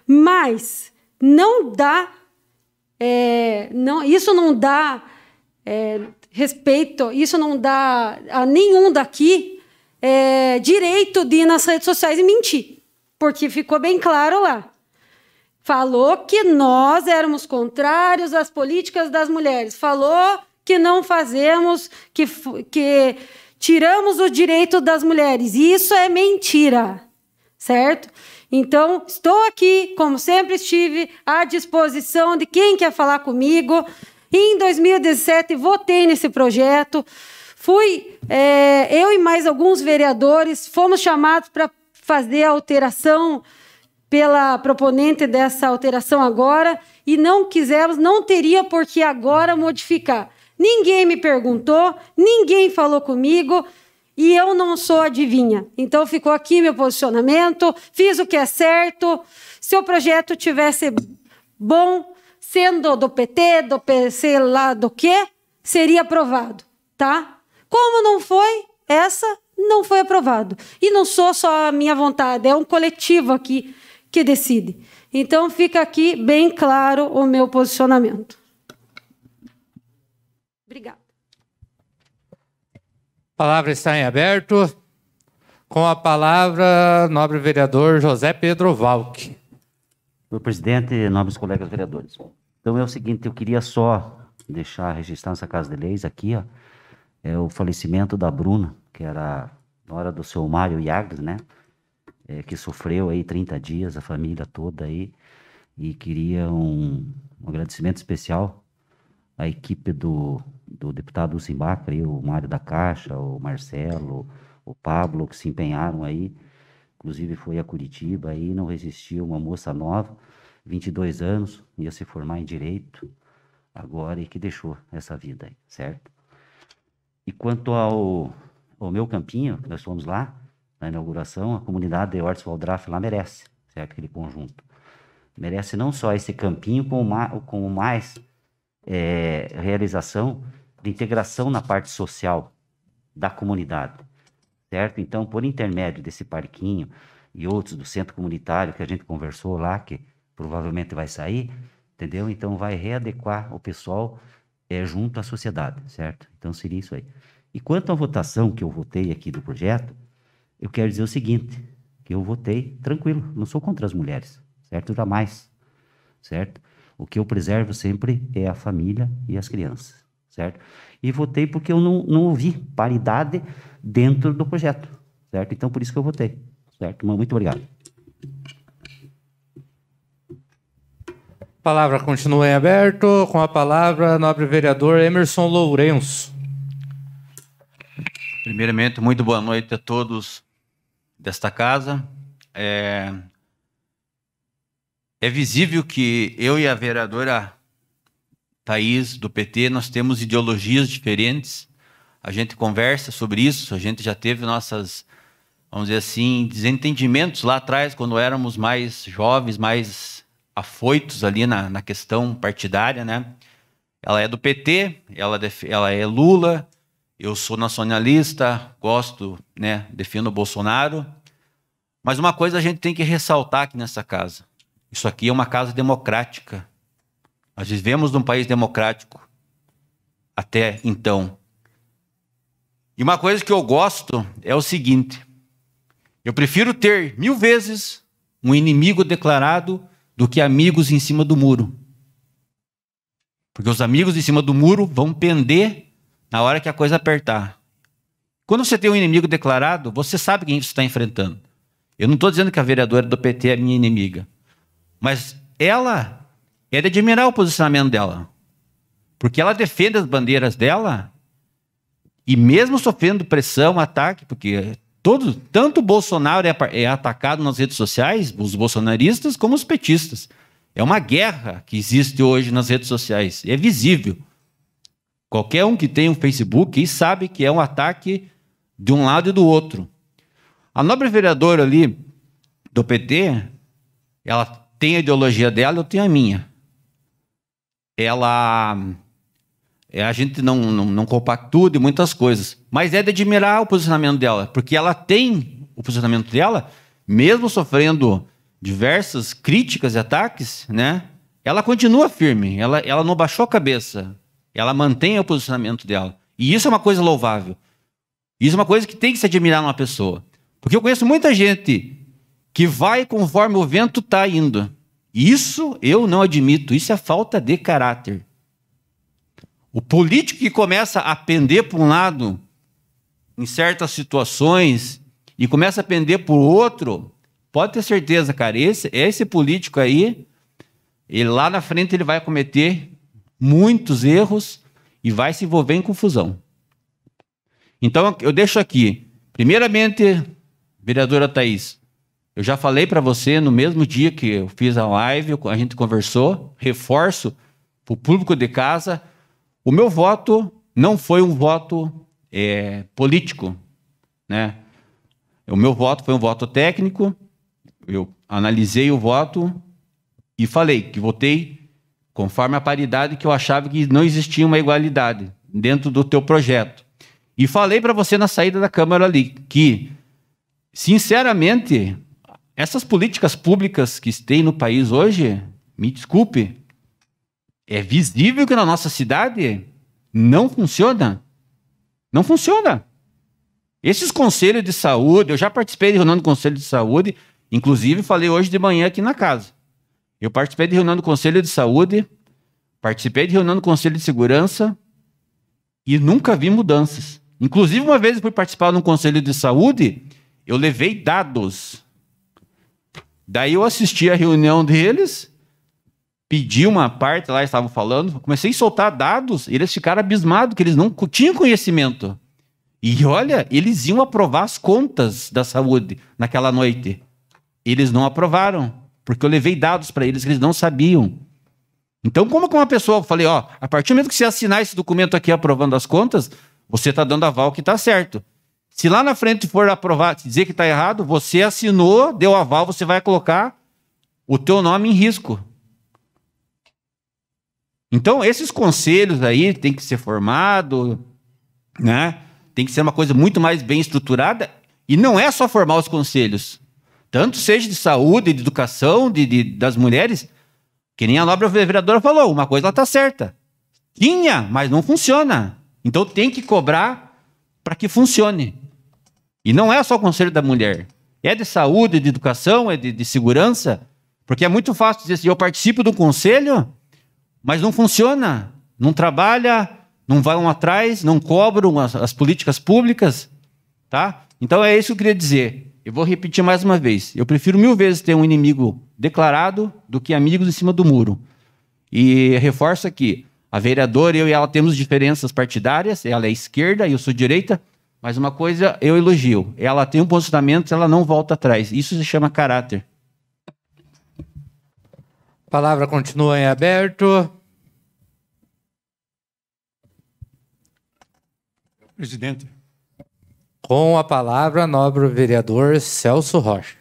Mas não dá, isso não dá respeito, isso não dá a nenhum daqui direito de ir nas redes sociais e mentir, porque ficou bem claro lá. Falou que nós éramos contrários às políticas das mulheres, falou que não fazemos, que tiramos o direito das mulheres. Isso é mentira, certo? Então, estou aqui, como sempre estive, à disposição de quem quer falar comigo. Em 2017, votei nesse projeto. Eu e mais alguns vereadores fomos chamados para fazer a alteração pela proponente dessa alteração agora, e não quisemos, não teria por que agora modificar. Ninguém me perguntou, ninguém falou comigo, e eu não sou adivinha. Então, ficou aqui meu posicionamento, fiz o que é certo. Se o projeto tivesse bom, sendo do PT, do PC, lá do quê, seria aprovado, tá? Como não foi, não foi aprovado. E não sou só a minha vontade, é um coletivo aqui que decide. Então, fica aqui bem claro o meu posicionamento. Obrigada. A palavra está em aberto. Com a palavra, nobre vereador José Pedro Valk. Senhor presidente, nobres colegas vereadores. Então é o seguinte, eu queria só deixar registrar nessa Casa de Leis aqui, ó, o falecimento da Bruna, que era nora do seu Mário Yagres, né? Que sofreu aí 30 dias, a família toda aí, e queria um agradecimento especial à equipe do deputado Ussenbach, o Mário da Caixa, o Marcelo, o Pablo, que se empenharam aí, inclusive foi a Curitiba aí, não resistiu, uma moça nova, 22 anos, ia se formar em Direito, agora e que deixou essa vida aí, certo? E quanto ao meu campinho, nós fomos lá, na inauguração, a comunidade de Hortus Valdraff lá merece, certo? Aquele conjunto. Merece não só esse campinho, como mais realização de integração na parte social da comunidade, certo? Então, por intermédio desse parquinho e outros do centro comunitário que a gente conversou lá, que provavelmente vai sair, entendeu? Então, vai readequar o pessoal junto à sociedade, certo? Então, seria isso aí. E quanto à votação que eu votei aqui do projeto, eu quero dizer o seguinte, que eu votei tranquilo, não sou contra as mulheres, certo? Jamais, certo? O que eu preservo sempre é a família e as crianças, certo? E votei porque eu não ouvi paridade dentro do projeto, certo? Então, por isso que eu votei, certo? Muito obrigado. A palavra continua em aberto, com a palavra, nobre vereador Emerson Lourenço. Primeiramente, muito boa noite a todos desta casa. É visível que eu e a vereadora Thaís, do PT, nós temos ideologias diferentes. A gente conversa sobre isso, a gente já teve nossas, vamos dizer assim, desentendimentos lá atrás, quando éramos mais jovens, mais afoitos ali na questão partidária, né? Ela é do PT, ela é Lula, eu sou nacionalista, gosto, né, defendo o Bolsonaro. Mas uma coisa a gente tem que ressaltar aqui nessa casa. Isso aqui é uma casa democrática. Nós vivemos num país democrático até então. E uma coisa que eu gosto é o seguinte: eu prefiro ter 1000 vezes um inimigo declarado do que amigos em cima do muro. Porque os amigos em cima do muro vão pender na hora que a coisa apertar. Quando você tem um inimigo declarado, você sabe quem você está enfrentando. Eu não estou dizendo que a vereadora do PT é minha inimiga, mas ela é de admirar o posicionamento dela, porque ela defende as bandeiras dela e mesmo sofrendo pressão, ataque, porque tanto o Bolsonaro é atacado nas redes sociais, os bolsonaristas, como os petistas. É uma guerra que existe hoje nas redes sociais, é visível. Qualquer um que tem um Facebook sabe que é um ataque de um lado e do outro. A nobre vereadora ali do PT, ela tem a ideologia dela, eu tenho a minha. A gente não compactua de muitas coisas, mas é de admirar o posicionamento dela, porque ela tem o posicionamento dela, mesmo sofrendo diversas críticas e ataques, né? Ela continua firme, ela não baixou a cabeça, ela mantém o posicionamento dela. E isso é uma coisa louvável. Isso é uma coisa que tem que se admirar numa pessoa. Porque eu conheço muita gente que vai conforme o vento está indo. Isso eu não admito, isso é falta de caráter. O político que começa a pender para um lado em certas situações e começa a pender para o outro, pode ter certeza, cara, esse político aí, ele lá na frente ele vai cometer muitos erros e vai se envolver em confusão. Então, eu deixo aqui, primeiramente, vereadora Thaís, eu já falei para você no mesmo dia que eu fiz a live, a gente conversou, reforço para o público de casa, o meu voto não foi um voto político, né? O meu voto foi um voto técnico, eu analisei o voto e falei que votei conforme a paridade que eu achava que não existia uma igualdade dentro do teu projeto. E falei para você na saída da Câmara ali que, sinceramente, essas políticas públicas que tem no país hoje, me desculpe, é visível que na nossa cidade não funciona. Não funciona. Esses conselhos de saúde, eu já participei de reunião do Conselho de Saúde, inclusive falei hoje de manhã aqui na casa. Eu participei de reunião do Conselho de Saúde, participei de reunião do Conselho de Segurança e nunca vi mudanças. Inclusive, uma vez eu fui participar de um Conselho de Saúde, eu levei dados. Daí eu assisti a reunião deles, pedi uma parte lá, estavam falando, comecei a soltar dados, e eles ficaram abismados, que eles não tinham conhecimento. E olha, eles iam aprovar as contas da saúde naquela noite. Eles não aprovaram, porque eu levei dados para eles que eles não sabiam. Então, como que uma pessoa... Eu falei, ó, a partir do momento que você assinar esse documento aqui aprovando as contas, você está dando aval que está certo. Se lá na frente for aprovar, dizer que está errado, você assinou, deu aval, você vai colocar o teu nome em risco. Então, esses conselhos aí tem que ser formado, né? Tem que ser uma coisa muito mais bem estruturada. E não é só formar os conselhos. Tanto seja de saúde, de educação, das mulheres, que nem a nobre vereadora falou, uma coisa ela está certa. Tinha, mas não funciona. Então tem que cobrar para que funcione. E não é só o conselho da mulher. É de saúde, de educação, é de segurança. Porque é muito fácil dizer assim, eu participo do conselho, mas não funciona. Não trabalha, não vão atrás, não cobram as políticas públicas. Tá? Então é isso que eu queria dizer. Eu vou repetir mais uma vez. Eu prefiro 1000 vezes ter um inimigo declarado do que amigos em cima do muro. E reforço aqui, a vereadora, eu e ela temos diferenças partidárias, ela é esquerda e eu sou direita, mas uma coisa eu elogio, ela tem um posicionamento, ela não volta atrás. Isso se chama caráter. A palavra continua em aberto. Presidente. Com a palavra, nobre vereador Celso Rocha.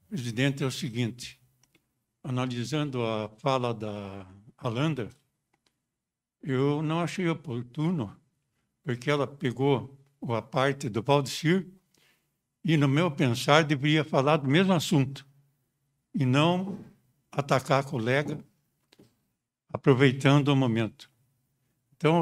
Presidente, é o seguinte, analisando a fala da Alanda, eu não achei oportuno, porque ela pegou a parte do Valdecir e, no meu pensar, deveria falar do mesmo assunto e não atacar a colega, aproveitando o momento. Então,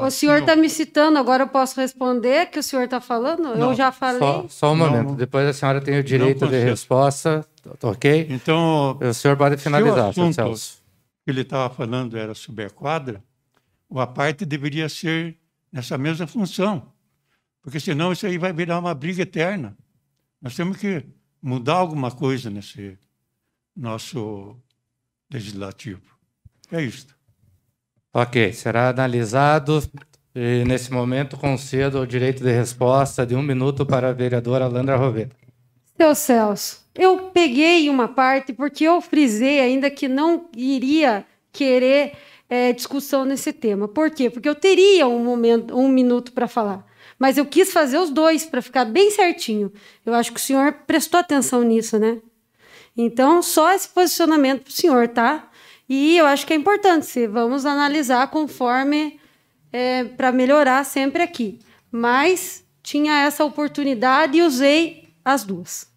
o senhor está me citando, agora eu posso responder que o senhor está falando? Não, eu já falei. Só um momento, Não, depois a senhora tem o direito de resposta, ok? Então, o senhor pode finalizar, se o senhor assunto Celso. que ele estava falando era sobre a quadra, a parte deveria ser nessa mesma função, porque senão isso aí vai virar uma briga eterna. Nós temos que mudar alguma coisa nesse nosso legislativo. É isso. Ok, será analisado e, nesse momento, concedo o direito de resposta de 1 minuto para a vereadora Alandra Roveda. Seu Celso, eu peguei uma parte porque eu frisei ainda que não iria querer discussão nesse tema. Por quê? Porque eu teria um minuto para falar. Mas eu quis fazer os dois para ficar bem certinho. Eu acho que o senhor prestou atenção nisso, né? Então, só esse posicionamento para o senhor, tá? E eu acho que é importante, vamos analisar conforme para melhorar sempre aqui. Mas tinha essa oportunidade e usei as duas.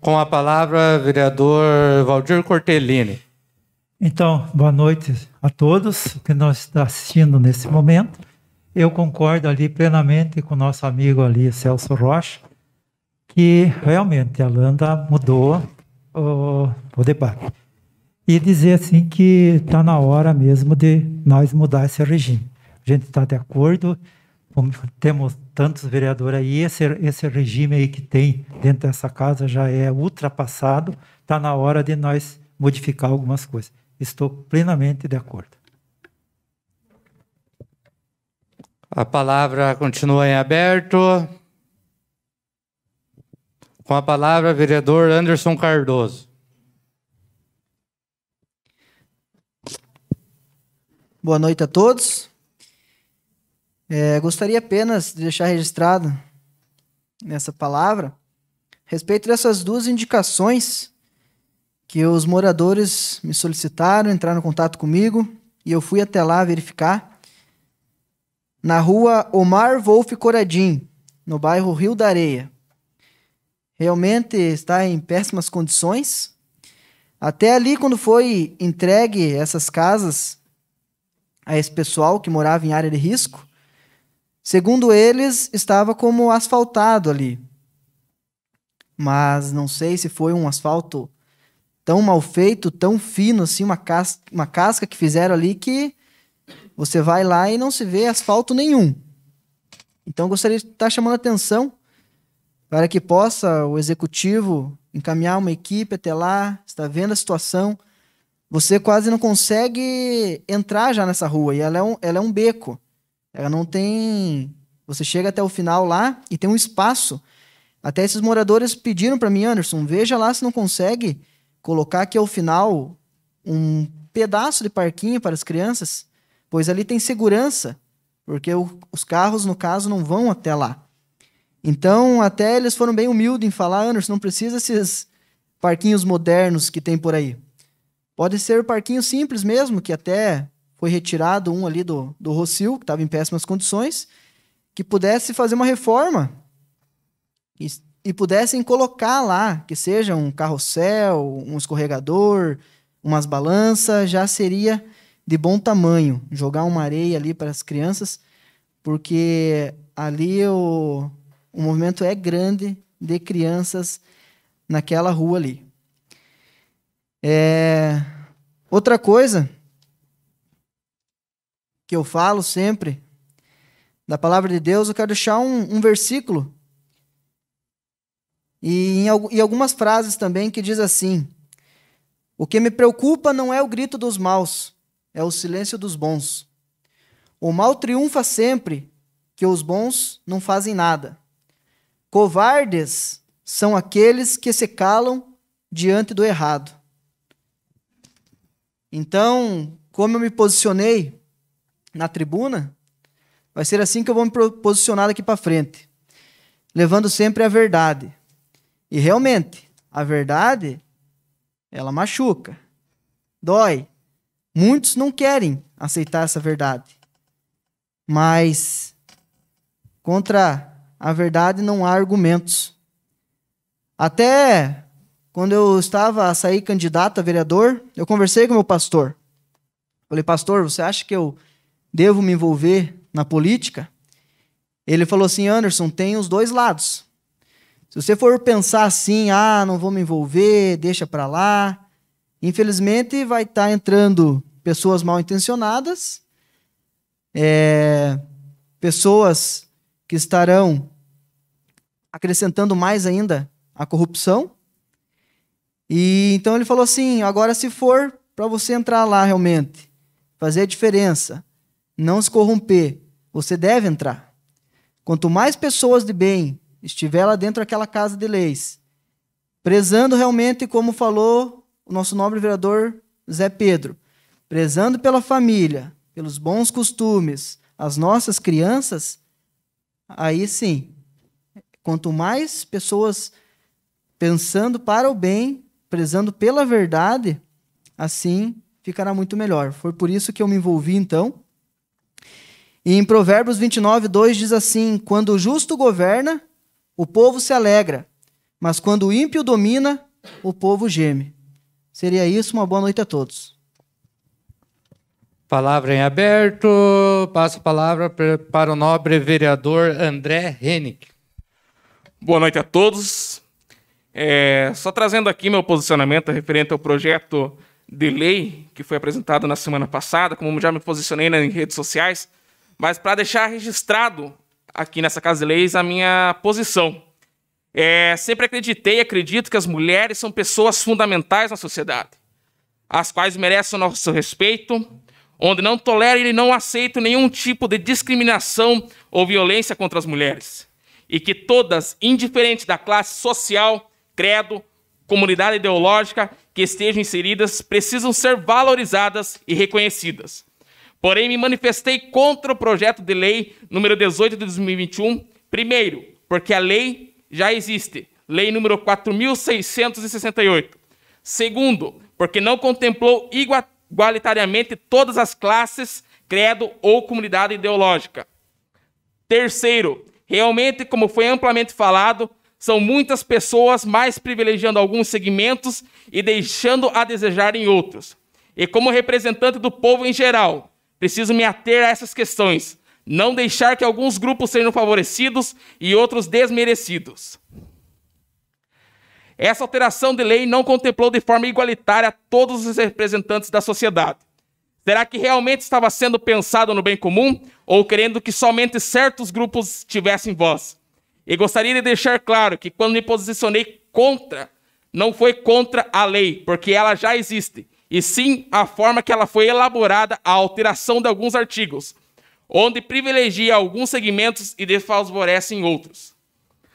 Com a palavra, vereador Valdir Cortellini. Então, boa noite a todos que nós estamos assistindo nesse momento. Eu concordo ali plenamente com o nosso amigo ali, Celso Rocha, que realmente a Alanda mudou o debate. E dizer assim que está na hora mesmo de nós mudar esse regime. A gente está de acordo, temos tantos vereadores aí, esse regime aí que tem dentro dessa casa já é ultrapassado, está na hora de nós modificar algumas coisas. Estou plenamente de acordo. A palavra continua em aberto. Com a palavra, vereador Anderson Cardoso. Boa noite a todos. Gostaria apenas de deixar registrado nessa palavra a respeito dessas duas indicações que os moradores me solicitaram, entraram em contato comigo e eu fui até lá verificar. Na rua Omar Wolf Coradim, no bairro Rio da Areia. Realmente está em péssimas condições. Até ali, quando foi entregue essas casas a esse pessoal que morava em área de risco, segundo eles, estava como asfaltado ali. Mas não sei se foi um asfalto tão mal feito, tão fino, assim, uma casca que fizeram ali que você vai lá e não se vê asfalto nenhum. Então, gostaria de estar chamando a atenção para que possa o executivo encaminhar uma equipe até lá, está vendo a situação, você quase não consegue entrar já nessa rua. E ela é um beco. Ela não tem... Você chega até o final lá e tem um espaço. Até esses moradores pediram para mim, Anderson, veja lá se não consegue colocar aqui ao final um pedaço de parquinho para as crianças, pois ali tem segurança, porque os carros, no caso, não vão até lá. Então, até eles foram bem humildes em falar, Anderson, não precisa esses parquinhos modernos que tem por aí. Pode ser parquinho simples mesmo, que até foi retirado um ali do Rocio, que estava em péssimas condições, que pudesse fazer uma reforma e pudessem colocar lá, que seja um carrossel, um escorregador, umas balanças, já seria de bom tamanho. Jogar uma areia ali para as crianças, porque ali o movimento é grande de crianças naquela rua ali. Outra coisa que eu falo sempre da palavra de Deus, eu quero deixar um versículo e algumas frases também que diz assim: o que me preocupa não é o grito dos maus, é o silêncio dos bons. O mal triunfa sempre que os bons não fazem nada. Covardes são aqueles que se calam diante do errado. Então, como eu me posicionei na tribuna, vai ser assim que eu vou me posicionar daqui para frente, levando sempre a verdade. E realmente, a verdade, ela machuca, dói. Muitos não querem aceitar essa verdade, mas contra a verdade não há argumentos. Até quando eu estava a sair candidato a vereador, eu conversei com o meu pastor. Falei, pastor, você acha que eu devo me envolver na política? Ele falou assim, Anderson, tem os dois lados. Se você for pensar assim, não vou me envolver, deixa para lá, infelizmente vai estar entrando pessoas mal intencionadas, pessoas que estarão acrescentando mais ainda a corrupção. E então ele falou assim, agora se for para você entrar lá realmente, fazer a diferença, não se corromper, você deve entrar. Quanto mais pessoas de bem estiver lá dentro daquela casa de leis, prezando realmente, como falou o nosso nobre vereador Zé Pedro, prezando pela família, pelos bons costumes, as nossas crianças, aí sim, quanto mais pessoas pensando para o bem, prezando pela verdade, assim ficará muito melhor. Foi por isso que eu me envolvi, então. E em Provérbios 29:2 diz assim, quando o justo governa, o povo se alegra, mas quando o ímpio domina, o povo geme. Seria isso, uma boa noite a todos. Palavra em aberto, passo a palavra para o nobre vereador André Hennick. Boa noite a todos. Só trazendo aqui meu posicionamento referente ao projeto de lei que foi apresentado na semana passada, como já me posicionei nas redes sociais, mas para deixar registrado aqui nessa Casa de Leis a minha posição. Sempre acreditei e acredito que as mulheres são pessoas fundamentais na sociedade, as quais merecem o nosso respeito, onde não tolero e não aceito nenhum tipo de discriminação ou violência contra as mulheres, e que todas, indiferente da classe social, credo, comunidade ideológica que estejam inseridas, precisam ser valorizadas e reconhecidas. Porém, me manifestei contra o projeto de lei número 18 de 2021, primeiro, porque a lei já existe, lei número 4.668. Segundo, porque não contemplou igualitariamente todas as classes, credo ou comunidade ideológica. Terceiro, realmente, como foi amplamente falado, são muitas pessoas mais privilegiando alguns segmentos e deixando a desejar em outros. E como representante do povo em geral, preciso me ater a essas questões, não deixar que alguns grupos sejam favorecidos e outros desmerecidos. Essa alteração de lei não contemplou de forma igualitária todos os representantes da sociedade. Será que realmente estava sendo pensado no bem comum ou querendo que somente certos grupos tivessem voz? E gostaria de deixar claro que quando me posicionei contra, não foi contra a lei, porque ela já existe. e sim a forma que ela foi elaborada a alteração de alguns artigos, onde privilegia alguns segmentos e desfavorece em outros.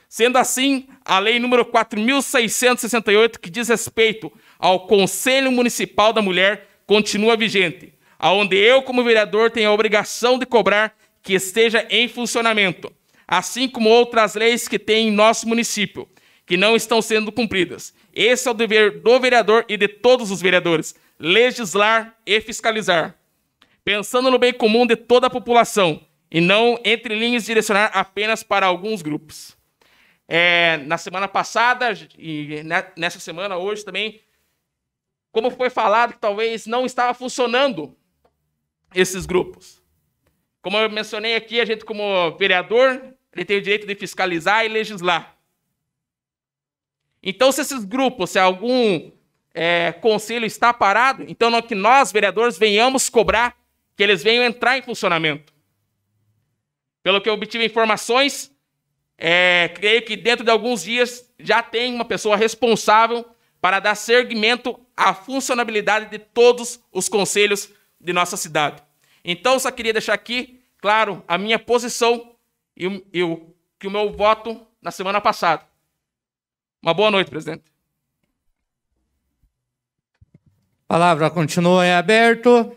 Sendo assim, a Lei número 4.668, que diz respeito ao Conselho Municipal da Mulher, continua vigente, onde eu, como vereador, tenho a obrigação de cobrar que esteja em funcionamento, assim como outras leis que tem em nosso município, que não estão sendo cumpridas. Esse é o dever do vereador e de todos os vereadores, legislar e fiscalizar, pensando no bem comum de toda a população, e não, entre linhas, direcionar apenas para alguns grupos. Na semana passada, e nessa semana, hoje também, como foi falado que talvez não estava funcionando esses grupos. Como eu mencionei aqui, a gente como vereador, ele tem o direito de fiscalizar e legislar. Então, se esses grupos, se algum conselho está parado, então que nós, vereadores, venhamos cobrar que eles venham entrar em funcionamento. Pelo que eu obtive informações, creio que dentro de alguns dias já tem uma pessoa responsável para dar seguimento à funcionabilidade de todos os conselhos de nossa cidade. Então, só queria deixar aqui, claro, a minha posição e o meu voto na semana passada. Uma boa noite, presidente. A palavra continua em aberto.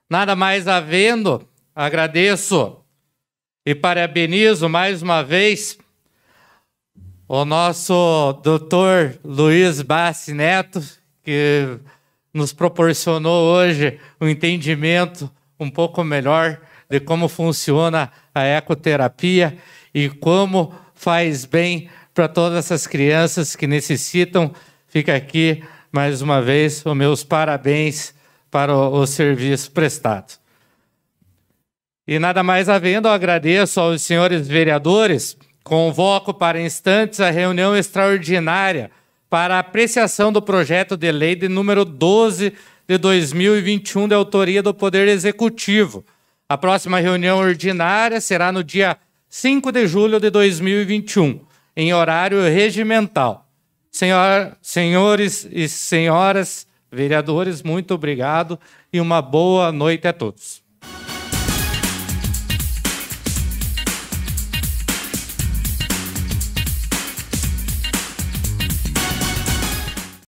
Nada mais havendo, agradeço e parabenizo mais uma vez o nosso doutor Luiz Bassi Neto, que nos proporcionou hoje um entendimento um pouco melhor de como funciona a ecoterapia e como faz bem para todas essas crianças que necessitam. Fica aqui, mais uma vez, os meus parabéns para o serviço prestado. E nada mais havendo, eu agradeço aos senhores vereadores, convoco para instantes a reunião extraordinária para a apreciação do projeto de lei de número 12 de 2021, de autoria do Poder Executivo. A próxima reunião ordinária será no dia 5 de julho de 2021, em horário regimental. Senhores e senhoras vereadores, muito obrigado e uma boa noite a todos.